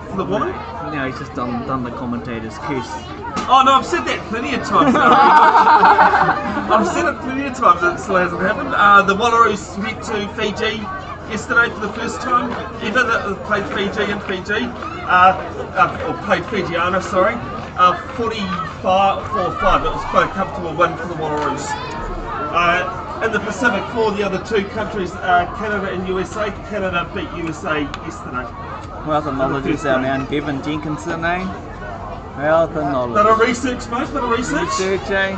B: for the women.
A: No, he's just done the commentators' kiss.
B: Oh no, I've said that plenty of times. I've said it plenty of times, it still hasn't happened. The Wallaroos went to Fiji yesterday for the first time ever that they played Fiji in Fiji, or played Fijiana, sorry. 45-4-5, it was quite a comfortable win for the Wallaroos. In the Pacific 4, the other two countries are Canada and USA. Canada beat USA yesterday.
A: Wealth of knowledge is our man Bevin Jenkinson, eh? Wealth of knowledge.
B: Bit of research, mate, bit of research.
A: Research, eh?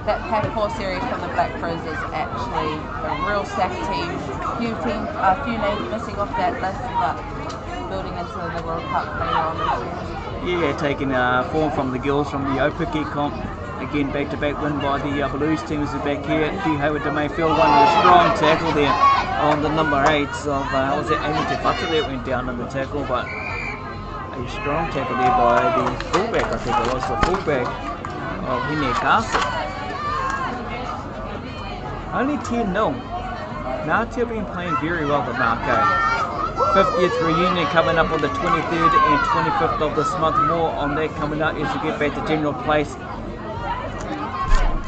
C: That Pac 4 series from the Black Crows is actually a real stacked team. A few names missing off that list, but building into the World Cup later on this year.
A: Yeah, taking form from the girls from the Opiki comp. Again, back-to-back win by the Blues teams are back here. Hugh Hayward to Mayfield won a strong tackle there on the number 8s of, was it Amy Te Whatu that went down in the tackle, but a strong tackle there by the fullback, I think it was the fullback of Ngatea Ngakau. Only 10-0. Ngatea have been playing very well for Ngakau. 50th reunion coming up on the 23rd and 25th of this month. More on that coming up as we get back to general place.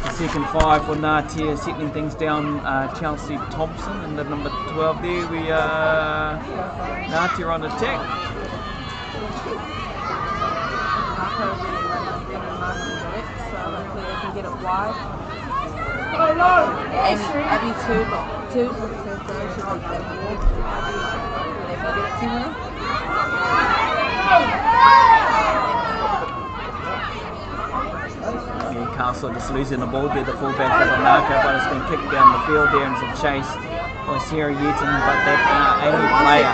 A: The second 5 for Ngatea, settling things down. Chelsea Thompson and the number 12 there. We Ngatea on attack.
C: So hopefully they can get it wide. Abby two should make that ball. They can get it to her.
A: Castle just losing the ball there, the fullback for the Ngakau, but it's been kicked down the field there and some chase by Sarah Eaton, but that Amy player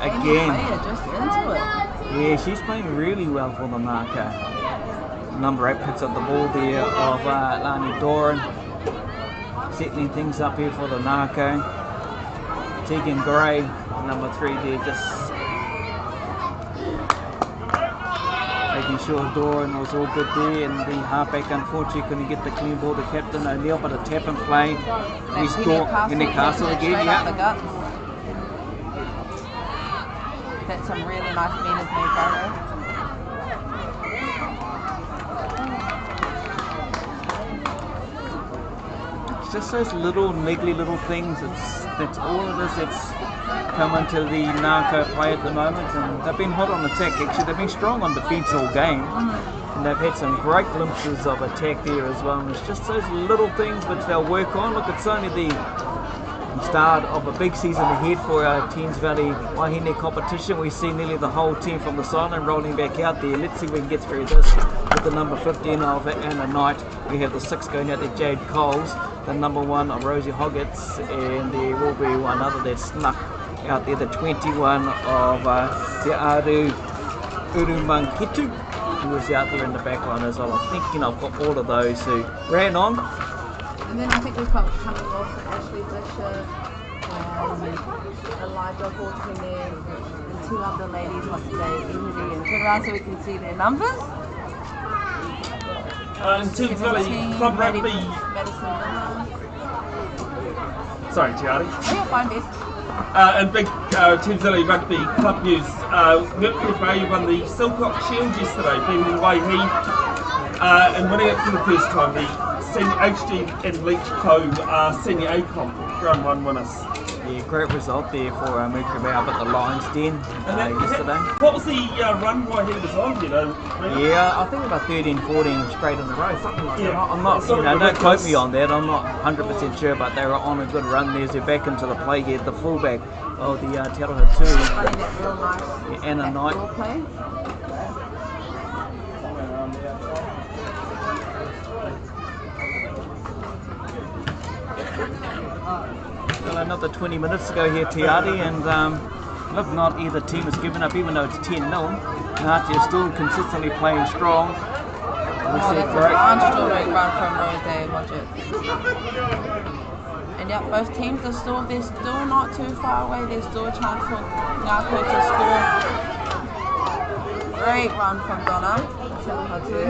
A: again.
C: Just into it.
A: Yeah, she's playing really well for the Ngakau. Number 8 picks up the ball there of Lani Doran. Settling things up here for the Ngakau. Tegan Gray, number 3 there, just making sure Doran was all good there, and the halfback unfortunately couldn't get the clean ball to Captain O'Neill, but a tap and play. He's Castle again, yeah.
C: That's some really nice meters made by her.
A: Just those little niggly little things. That's all it is. It's come into the Ngakau play at the moment, and they've been hot on attack. Actually, they've been strong on defence all game, and they've had some great glimpses of attack there as well. And it's just those little things which they'll work on. Look, it's only the start of a big season ahead for our Teens Valley Wahine competition. We see nearly the whole team from the sideline rolling back out there. Let's see if we can get through this with the number 15 of Anna Knight. We have the 6 going out there, Jade Coles, the number 1 of Rosie Hoggets, and there will be one other that snuck out there, the 21 of Te Aru Urumankitu, who was out there in the back line as well. I'm thinking I've got all of those who ran on.
C: And then I think we've got coming off Ashley Bishop, Elijah Horton there, and 2 other ladies, what's today, Emily, and turn around so we can see their numbers.
B: In Teens Valley Club Rugby,
C: Madison
B: Sorry, Tiare.
C: Oh, you're fine, Bess.
B: And big Thames Valley Rugby Club news. Mercury Bay won the Silcock Shield yesterday, beating Waihi and winning it for the first time. The senior HG and Leach Co senior A comp round 1 winners.
A: Yeah, great result there for Mercury Bay up at the Lions Den yesterday.
B: What was the run Waihi was on, you know? Really?
A: Yeah, I think about 13, 14 straight in a row, something like that.
B: Yeah.
A: I'm not, you know, don't quote me on that, I'm not 100% sure, but they were on a good run there. They're back into the play here, the fullback of the Aroha Tui.
C: Playing it real nice.
A: Yeah, and a night.
C: Ball play.
A: Well, another 20 minutes to go here, Tiare, and look, not either team has given up, even though it's 10-0. Ngatea is still consistently playing strong.
C: Oh, that's a monster run from Rose, watch it. And yep, both teams are still, they're still not too far away. There's still a chance for Ngakau to score. Great run from Donna. Aroha Tui.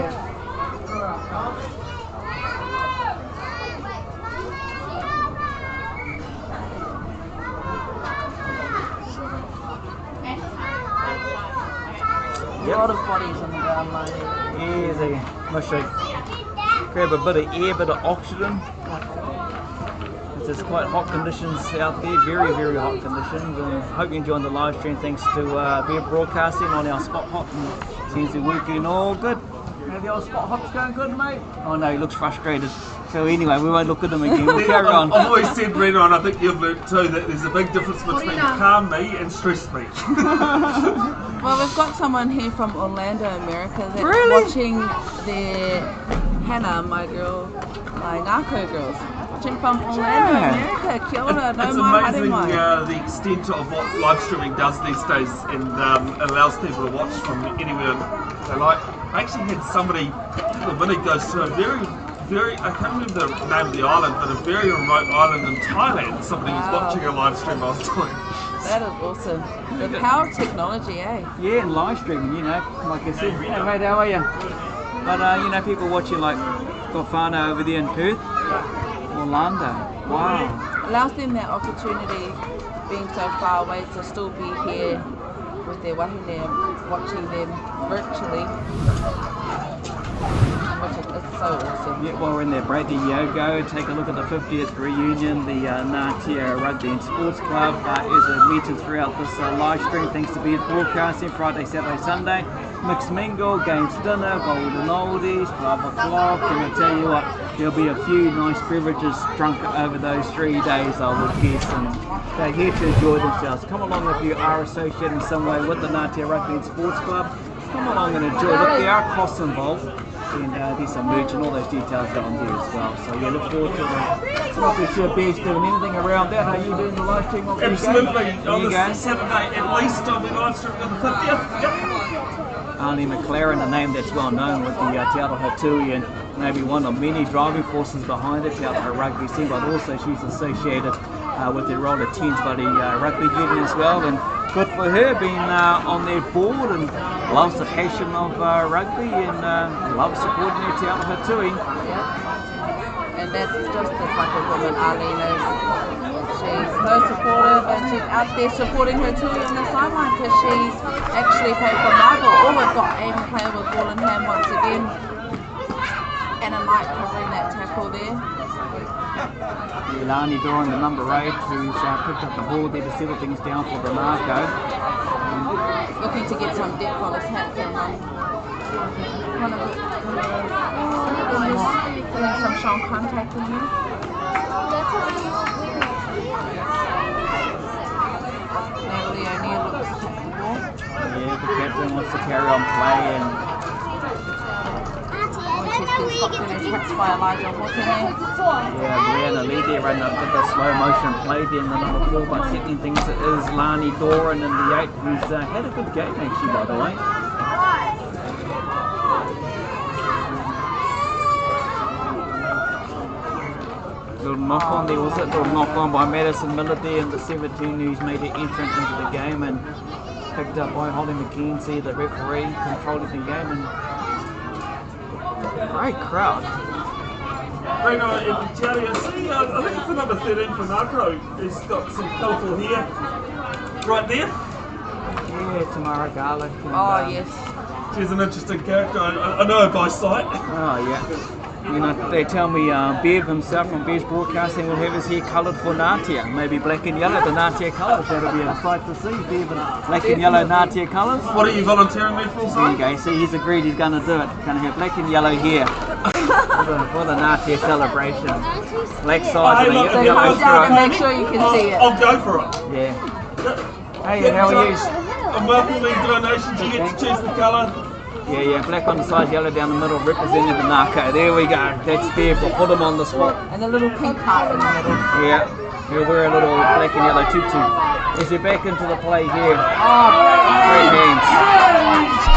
A: Yep.
C: A lot of bodies on the ground line.
A: Yeah, they must grab a bit of air, bit of oxygen. It's quite hot conditions out there, very, very hot conditions. And hope you're enjoying the live stream. Thanks to Bev Broadcasting on our Spot Hot. And seems to be working all good. Now the old Spot Hot's going good, mate. Oh no, he looks frustrated. So anyway, we won't look at him again. We'll carry on.
B: I've always said, Rino, and I think you've learnt too, that there's a big difference between calm me and stress me.
C: Well, we've got someone here from Orlando, America, that's
A: Really?
C: watching their Hannah, my girl, my Ngakau girls. Watching from Orlando, America. Kia ora, no
B: It's
C: mai
B: amazing
C: haere mai.
B: the extent of what live streaming does these days, and it allows people to watch from anywhere they like. I actually had somebody, the minute goes to a very, I can't remember the name of the island, but a very remote island in Thailand. Somebody was watching a live stream I was doing.
C: That is awesome. The power of technology, eh?
A: Yeah, and live streaming, you know, like I said. Hey mate, how are you? But you know, people watching like Gofana over there in Perth, Orlando. Wow.
C: Allows them that opportunity, being so far away, to still be here with their wahine, watching them virtually. Which is so awesome.
A: Yeah, while we're in there, break the Yogo, take a look at the 50th reunion, the Ngatea Rugby and Sports Club is mentioned throughout this live stream, thanks to Beard Broadcasting, Friday, Saturday, Sunday. Mixed mingle, games dinner, golden oldies, 12 o'clock, and I tell you what, there'll be a few nice beverages drunk over those 3 days, I would guess, and they're here to enjoy themselves. Come along if you are associated in some way with the Ngatea Rugby and Sports Club. Come along and enjoy. Look, there are costs involved. And there's some merch and all those details are on there as well. So yeah, look forward to that. Not too sure Bear's doing anything around that. Are you doing the live stream?
B: Absolutely. On
A: There you
B: this Saturday, at least I'll be live streaming on the 50th. Yep.
A: Arnie McLaren, a name that's well known with the Aroha Tui, and maybe one of many driving forces behind the Aroha rugby scene, but also she's associated with the Roller 10s Buddy Rugby Union as well. And good for her, being on their board and loves the passion of rugby and loves supporting the Aroha Tui.
C: And that's just the type of woman Arlene is. She's so supportive, and she's out there supporting her too on the sideline, because she's actually played for Marble. Oh, we've got Amy playing with ball in hand once again. And a Knight covering that tackle there.
A: Ilani Doran, the number 8, who's picked up the ball there to settle things down for Bernardo.
C: Looking to get some depth on his hat and doing some strong contact in here. Natalie O'Neill looks to take the ball.
A: Yeah, the captain wants to carry on playing.
C: She's been stopped in his tracks by Elijah Hawken there.
A: Yeah, Brianna Lee there running up with the slow motion play there in the number 4, but settling things is Lani Doran in the 8, who's had a good game actually, by the way. Little knock on there, was it? Little knock on by Madison Miller there in the 17, who's made an entrance into the game, and picked up by Holly McKenzie, the referee, controlling the game, and great crowd.
B: Rino and Tiare. See, I think for number 13 for Ngakau, he's got some colourful hair right there.
A: Yeah, Tamara Garlic. And,
C: Oh, yes.
B: She's an interesting character. I know her by sight.
A: Oh, yeah. You know, they tell me Bev himself from Bev's Broadcasting will have his hair coloured for Ngatea. Maybe black and yellow, the Ngatea colours. That'll be a sight to see. Bev and black and yellow Ngatea colours.
B: What are you volunteering me for?
A: There you go. See, he's agreed he's going to do it. Going to have black and yellow hair for the Ngatea celebration. Black sides and
C: So
A: a
C: you
A: yellow
C: hold down and
A: stripe.
C: make sure you can see it.
B: I'll go for it.
A: Yeah. Hey, how are you?
B: I'm welcoming donations. You get to choose the colour.
A: Yeah, black on the side, yellow down the middle, representing the Ngakau. There we go. That's Bev. We'll put him on the spot.
C: And a little pink heart in the middle.
A: Yeah, he'll wear a little black and yellow tutu. As you're back into the play here,
C: Oh,
A: great hands.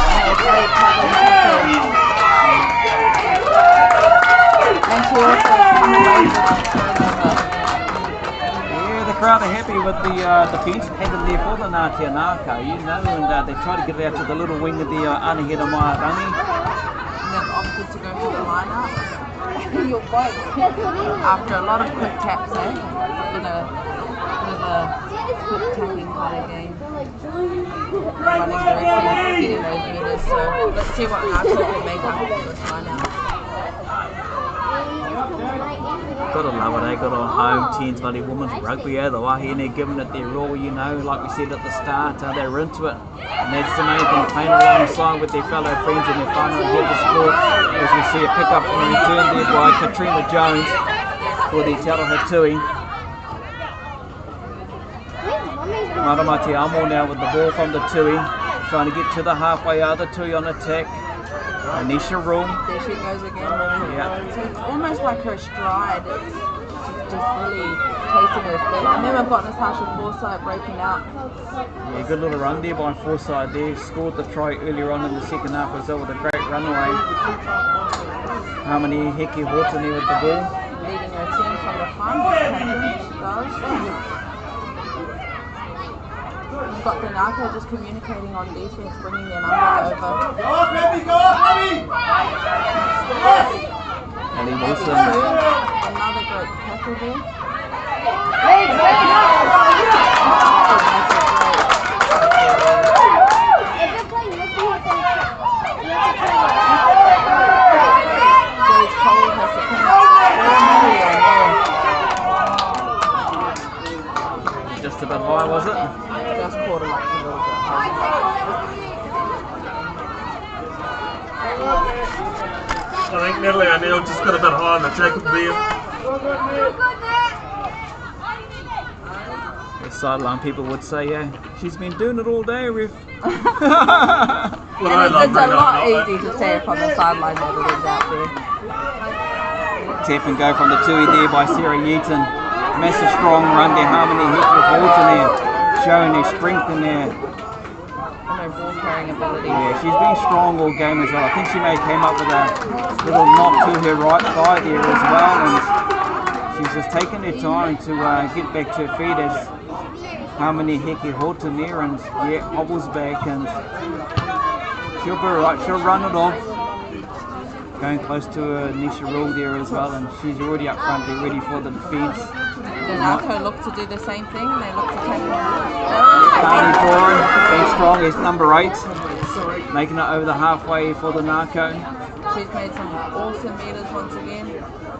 C: and she also come away with a
A: Yeah, the crowd are happy with the defence headed there for the Ngatea Ngakau, you know, and they try to get it out to the little wing of the Anahira Maiarangi.
C: and they've opted to go for the lineup. After a lot of quick taps, eh? Bit of a quick tapping kind of game. Running directly, getting those meters. So let's see what Ngatea can make up of this lineup.
A: Gotta love it, eh? Got on home, 10s bloody women's rugby, eh? The wahine giving it their all, you know, like we said at the start, they're into it. And that's the main thing, playing alongside with their fellow friends and their whānau here at the sport. As we see a pick up and return there by Katrina Jones for the Aroha Tui. Maramati Amo now with the ball from the Tui, trying to get to the halfway out, the Tui on attack. Anisha Room.
C: There she goes again.
A: Yeah.
C: So it's almost like her stride. It's just really chasing her feet. And then we've got Natasha Forsyth breaking out.
A: Yeah, good little run there by Forsyth there. Scored the try earlier on in the second half as well with a great runaway. Harmony Heki Horton there with the ball.
C: Leading her team from the front. She does. We've got the Ngakau just communicating on defense, bringing their number over.
A: Ellie Wilson.
C: Another great tackle there. Jade Cole has to come up.
A: Just a bit high, was it?
C: Just caught him up a little bit.
B: I think Natalie O'Neill just got a bit high on the tackle there.
A: The sideline people would say, yeah, she's been doing it all day, ref.
B: Well, I love
C: It's a
B: Rino,
C: lot
B: not
C: easy to say from the sideline than it is out there.
A: Tap and go from the Tui there by Sarah Yeaton. Massive strong run there, Harmony Heki Horton there, showing their strength in there.
C: And her ball carrying ability.
A: Yeah, she's been strong all game as well. I think she may have came up with a little knock to her right thigh there as well, and she's just taking her time to get back to her feet as Harmony Heki Horton there, and yeah, hobbles back, and she'll be right, she'll run it off. Going close to Nisha Rule there as well, and she's already up front there ready for the defence.
C: The Ngakau look to do the same thing. They look to take
A: Cardi Boren, being strong, is number 8, making it over the halfway for the Ngakau.
C: She's made some awesome meters once again.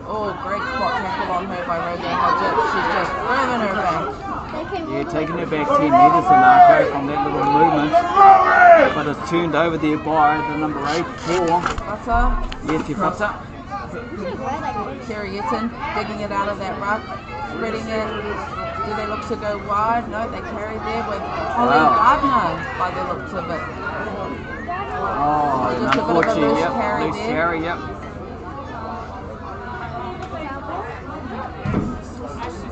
C: Oh, great spot tackle on her by Rosie Hodgett. She's just driving her back.
A: Yeah, taking her back 10 metres the Ngakau from that little movement. But it's turned over there by the number 8, 4.
C: Butter.
A: Yeah, Te Whata.
C: Terry Yitten digging it out of that ruck, spreading it. Do they look to go wide? No, they carry there with Holly Gardner by the looks of it.
A: Oh,
C: Just a bit of a
A: unfortunately,
C: loose
A: yep,
C: carry
A: loose
C: there.
A: carry, yep.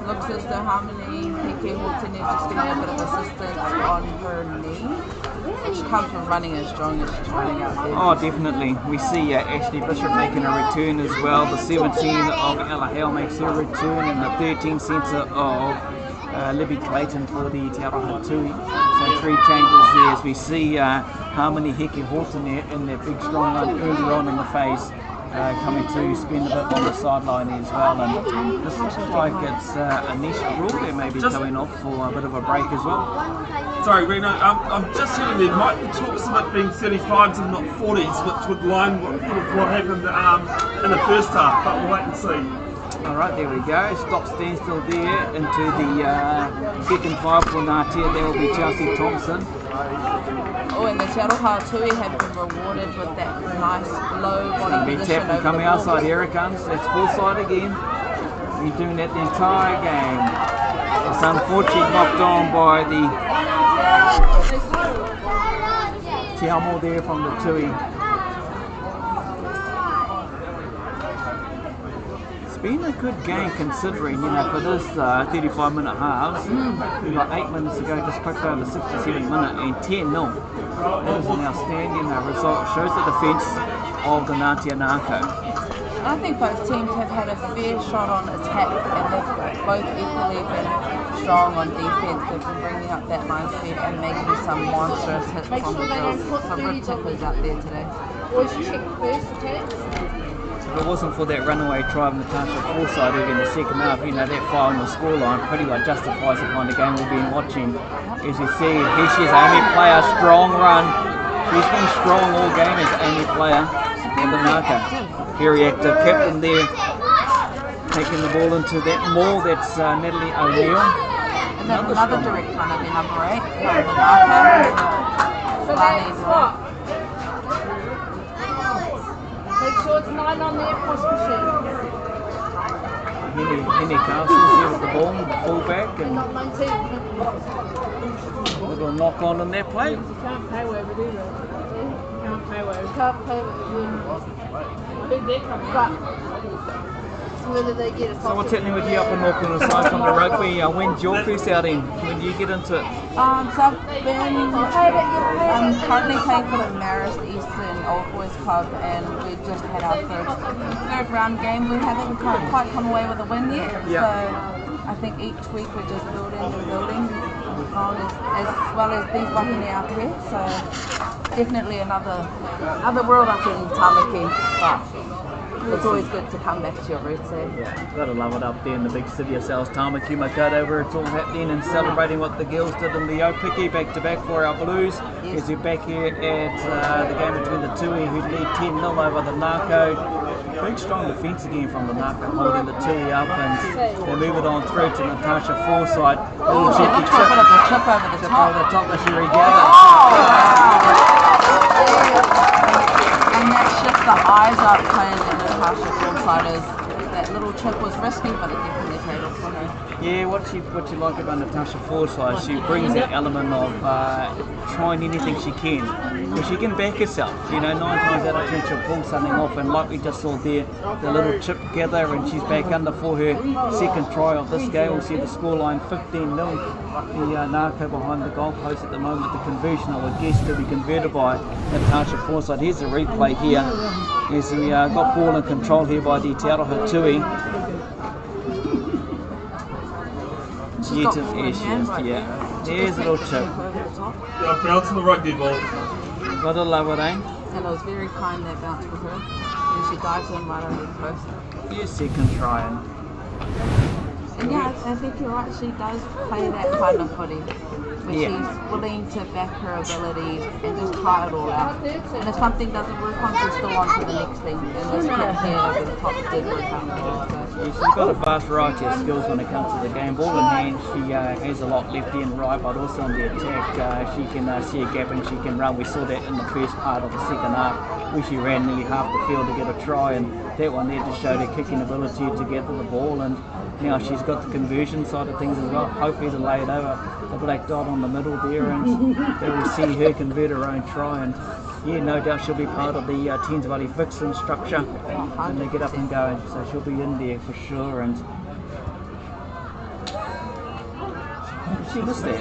C: Looks as though Harmony Heki Horton is just getting a bit of assistance on her knee. She comes from running as strong as she's running out there.
A: Oh, definitely. We see Ashley Bishop making a return as well. The 17 of Ella Hale makes her return, and the 13 centre of Libby Clayton for the Aroha Tui. So 3 changes there as we see Harmony Heki Horton there in that big strong run early on in the phase. coming to spend a bit on the sideline as well. And this looks like it's a niche rule there maybe coming off for a bit of a break as well.
B: Sorry, Reno, I'm just hearing there might be talks of it being 35s and not 40s, which would line what happened in the first half, but we'll wait and see.
A: Alright, there we go. Stop standstill there into the second five for Ngatea. There will be Chelsea Thompson.
C: Oh, and the Aroha Tui have been rewarded with that nice low body position over
A: coming
C: the
A: outside, here it comes. That's Forsyth again. He's doing that the entire game. It's unfortunately knocked on by the Tiamo there from the Tui. It's been a good game considering, for this 35-minute halves. We've got 8 minutes to go, just quick over 67 minute and 10-0. That is an outstanding result. Shows the defence of the Ngatea Ngakau.
C: I think both teams have had a fair shot on attack, and they've both equally been strong on defence. They've been bringing up that line speed and making some monstrous hits from the girls. Some rib tippers out there today.
A: If it wasn't for that runaway try of Natasha Forsyth in the second half, that final scoreline pretty well justifies the kind of game we've been watching. As you see, here she is, Amy Player, strong run. She's been strong all game as Amy Player in the Ngakau. Very active, captain there, taking the ball into that maul. That's Natalie O'Neill.
C: And then another direct runner, be number 8, from the Ngakau.
D: Make sure it's 9 on the cross machine.
A: Henny Castles here with the ball, full-back, and a little knock-on in their play.
D: You can't pay wherever it is. You can't pay wherever. Can't pay wherever it is. Whether they get a
A: So what's happening with you up in Auckland aside from the rugby? When's your first outing? When do you get into it?
C: So I've been currently playing for the Marist Eastern Old Boys Club, and we just had our third round game. We haven't quite come away with a win yet, so I think each week we're just building and building as well as these wahine out here. So definitely another world up in Tamaki, but it's always good to come back to your roots there.
A: Yeah, gotta love it up there in the big city of South Tamaki, Makata, where it's all happening and celebrating what the girls did in the Opiki back to back for our Blues.
C: Yes.
A: As we're back here at the game between the Tui, who lead 10-0 over the Ngakau. Big strong defence again from the Ngakau, holding the Tui up, and they move it on through to Natasha Forsyth.
C: Oh, she looks like a bit of a chip over the top.
A: Over the top as she regathers.
C: And that shift the eyes up playing in Natasha Forsyth. That little chip was risky, but it definitely paid off for her.
A: Yeah, what you like about Natasha Forsyth, she brings that element of trying anything she can. Well, she can back herself, 9 times out of 10 she'll pull something off, and like we just saw there, the little chip gather, and she's back under for her second try of this game. We'll see the scoreline 15-0. The Ngakau behind the goalpost at the moment. The conversion, I would guess, to be converted by Natasha Forsyth. Here's a replay here. As we got ball in control here by the Te Aroha Tui. There's a little chip.
B: Bounce on the rugby ball.
A: Gotta love it, eh?
C: And it was very kind that bounce for her. And she dives in right over the post.
A: Your second try.
C: And yeah, I think you're right, she does play that kind of footy. Where she's willing to back her abilities and just try it all out. And if something doesn't work on, she's still on to the next thing. And this kid here over the top did work out for her.
A: She's got a vast variety of skills when it comes to the game. Ball in hand, she has a lot left and right, but also on the attack, she can see a gap and she can run. We saw that in the first part of the second half, where she ran nearly half the field to get a try, and that one there just showed her kicking ability to get to the ball. And now she's got the conversion side of things as well. Hopefully to lay it over the black dot on the middle there, and they will see her convert her own try. And yeah, no doubt she'll be part of the Tensvalley Vixen structure when they get up and going. So she'll be in there for sure. And she missed that.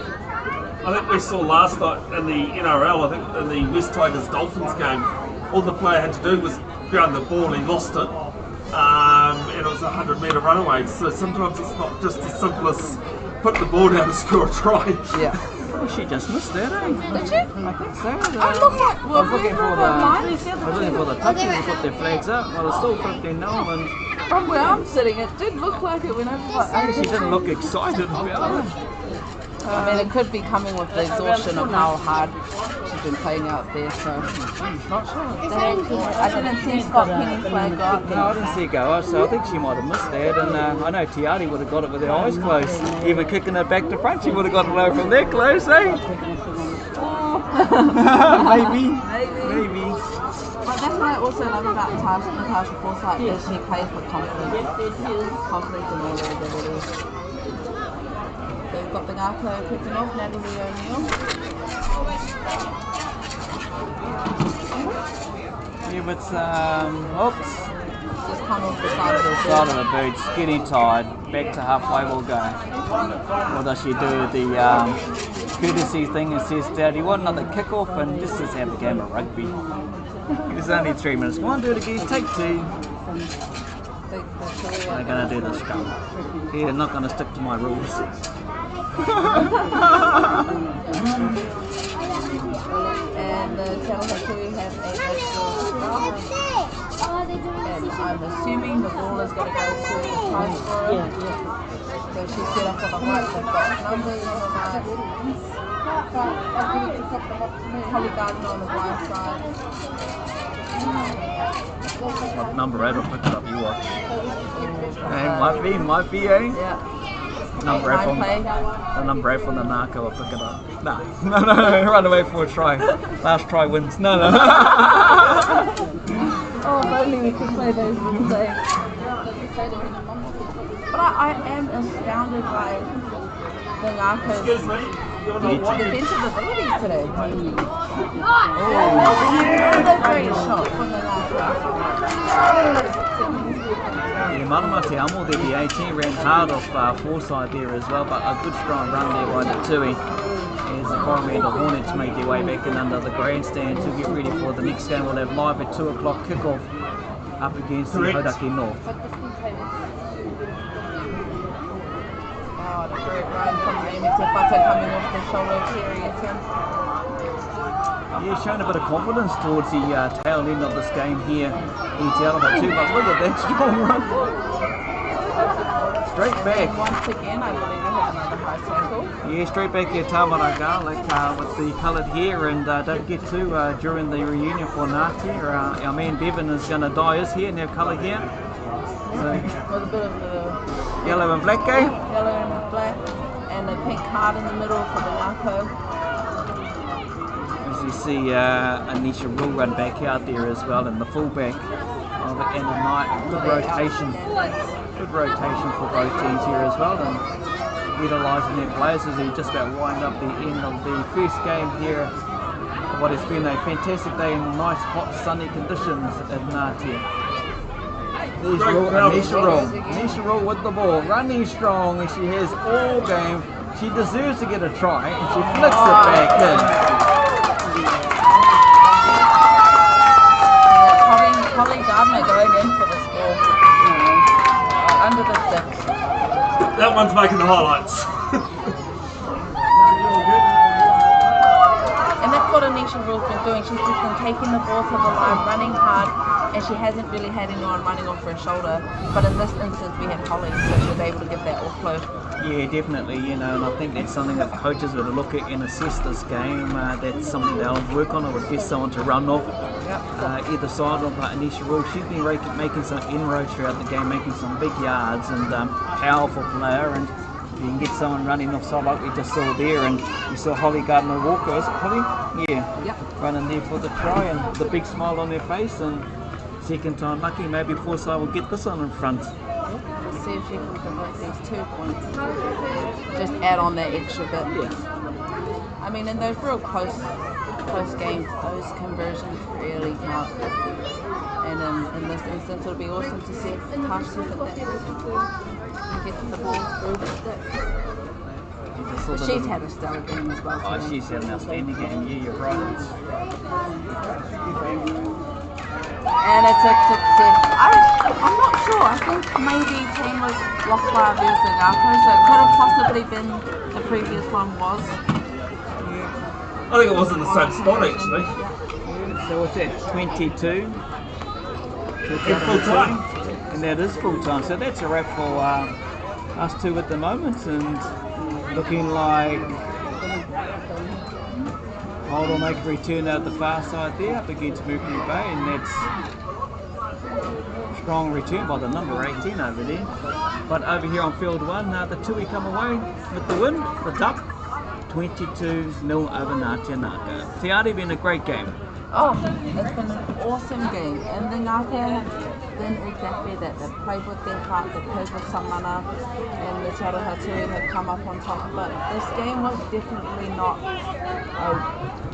B: I think we saw last night in the NRL, I think in the West Tigers Dolphins game, all the player had to do was ground the ball, he lost it, and it was a 100-metre runaway. So sometimes it's not just as simple as put the ball down and score a try.
C: Yeah.
A: Oh, she just missed that, eh?
C: Did she?
A: I think so.
C: I look like
A: I was looking for the touches to put their flags up. Well, it's still 15-0 and
C: From where I'm sitting, it did look like it went over by
A: she didn't look excited about it.
C: I mean, it could be coming with the exhaustion of how hard she's been playing out there, so. Not sure. I didn't see Scott Penny flag go up.
A: No, I didn't see it go up, so I think she might have missed that. And I know Tiare would have got it with her eyes closed. Even kicking it back to front, she would have got it over from there close, eh? Maybe.
C: But that's what I also love about Natasha Forsyth is she plays with confidence. Confidence in her ability. They've got the Ngakau kicking off, Natalie O'Neill.
A: Yeah, but oops.
C: Just come off the side of the
A: Side of the boots, getting tired. Back to halfway we'll go. What does she do? The courtesy thing and says, Dad, you want another kick-off? And just let's have a game of rugby. It's only 3 minutes. Come on, do it again. Take 2. They're going to do the scrum. Yeah, they're not going to stick to my rules.
C: And the Aroha Tui have a national scrum. And I'm assuming the ball is going to go to the try scorer. So she's set up on the right. They've got numbers on the right. Holly Gardner on the blind side.
A: What number 8 will pick it up, you watch. Hey, might be, eh?
C: Yeah.
A: Number 8 the number 8 from the Ngakau will pick it up. No, run away for a try. Last try wins. No.
C: Oh, if only we could play those rules, eh? But I am astounded by the Ngakau's defensive abilities today. Another great shot from the Ngakau.
A: Yeah, Marama Te Amo, there the 18 ran hard off Forsyth there as well, but a good strong run there by the Tui. As the Coromandel Hornets make their way back in under the grandstand to get ready for the next game. We'll have live at 2 o'clock kickoff up against the Hodaki North.
C: Oh, the great run from Amy Tefata coming off the shoulder of Tiare.
A: Yeah, showing a bit of confidence towards the tail end of this game here in Aroha Tui, but look at that strong run. Straight back.
C: Once again, I believe we have another high tackle.
A: Yeah, straight back here, Tamaraga, with the coloured hair, and don't forget to, during the reunion for Ngatea, our man Bevin is going to dye his hair and have colour here. So,
C: With a bit of the
A: yellow and black, eh?
C: yellow and black, and a pink heart in the middle for the Ngakau.
A: As you see, Anisha will run back out there as well, and the fullback of it, and a night, good rotation for both teams here as well, and utilising their players as they just about wind up the end of the first game here. What has been a fantastic day in nice, hot, sunny conditions at Ngatea. There's Anisha Roll with the ball, running strong, and she has all game. She deserves to get a try, and she flicks it back in.
C: Holly Gardner going in for this ball. Under the six.
B: That one's making the highlights.
C: And that's what Anisha Rule's been doing. She's just been taking the ball to the line, running hard, and she hasn't really had anyone running off her shoulder. But in this instance, we had Holly, so she was able to get that offload. Yeah,
A: definitely, and I think that's something that coaches would look at and assess this game. That's something they'll work on. It would be someone to run off either side of Anisha Rule. She's been making some inroads throughout the game, making some big yards, and powerful player. And you can get someone running offside like we just saw there, and you saw Holly Gardner Walker. Is it Holly? Yeah. Yep. Running there for the try, and the big smile on their face. And second time lucky, maybe Forsyth will get this one in front.
C: See if she can convert these 2 points. Just add on that extra bit.
A: Yeah.
C: I mean, in those real close games, those conversions really count. And in this instance, it'll be awesome to see if Tash can get the ball through. She's had a stellar game as well.
A: Oh, she's had an outstanding game. Yeah, you're right.
C: And it's a success. I'm not sure. I think maybe team was Lochbar versus Ngakau, so it could have possibly been the previous one was.
B: I think it was in the same spot actually.
A: So what's that? 22.
B: In full time.
A: And that is full time. So that's a wrap for us two at the moment, and looking like Hold will make a return out the far side there up against Mercury Bay, and that's strong return by the number 18 over there. But over here on field 1, the Tui come away with the win, the dub, 22-0 over Ngatea Ngakau. Tiare, been a great game.
C: Oh, it's been an awesome game, and the Ngatea did exactly that. They played with their heart, they played with some mana, and the Aroha Tui have come up on top. But this game was definitely not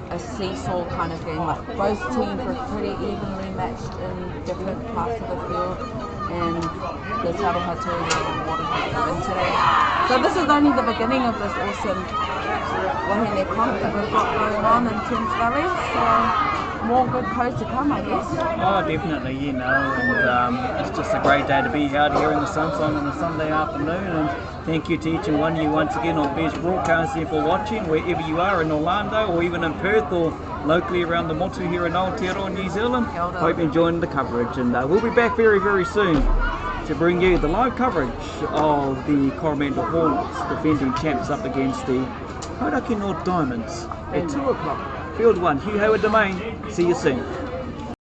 C: a seesaw kind of game. Like, both teams were pretty evenly matched in different parts of the field, and the Aroha Tui were rewarded with the win today. So this is only the beginning of this awesome wahine comp that we've got going on in Thames Valley. So more good codes to come, I guess.
A: Oh, definitely, and it's just a great day to be out here in the sunshine on a Sunday afternoon, and thank you to each and one of you once again on Best Broadcasting for watching, wherever you are in Orlando or even in Perth or locally around the Motu here in Aotearoa, New Zealand. Hope you're enjoying the coverage, and we'll be back very, very soon to bring you the live coverage of the Coromandel Hornets defending champs up against the Hauraki North Diamonds at 2 o'clock. Field 1, Hugh Hayward Domain. See you soon.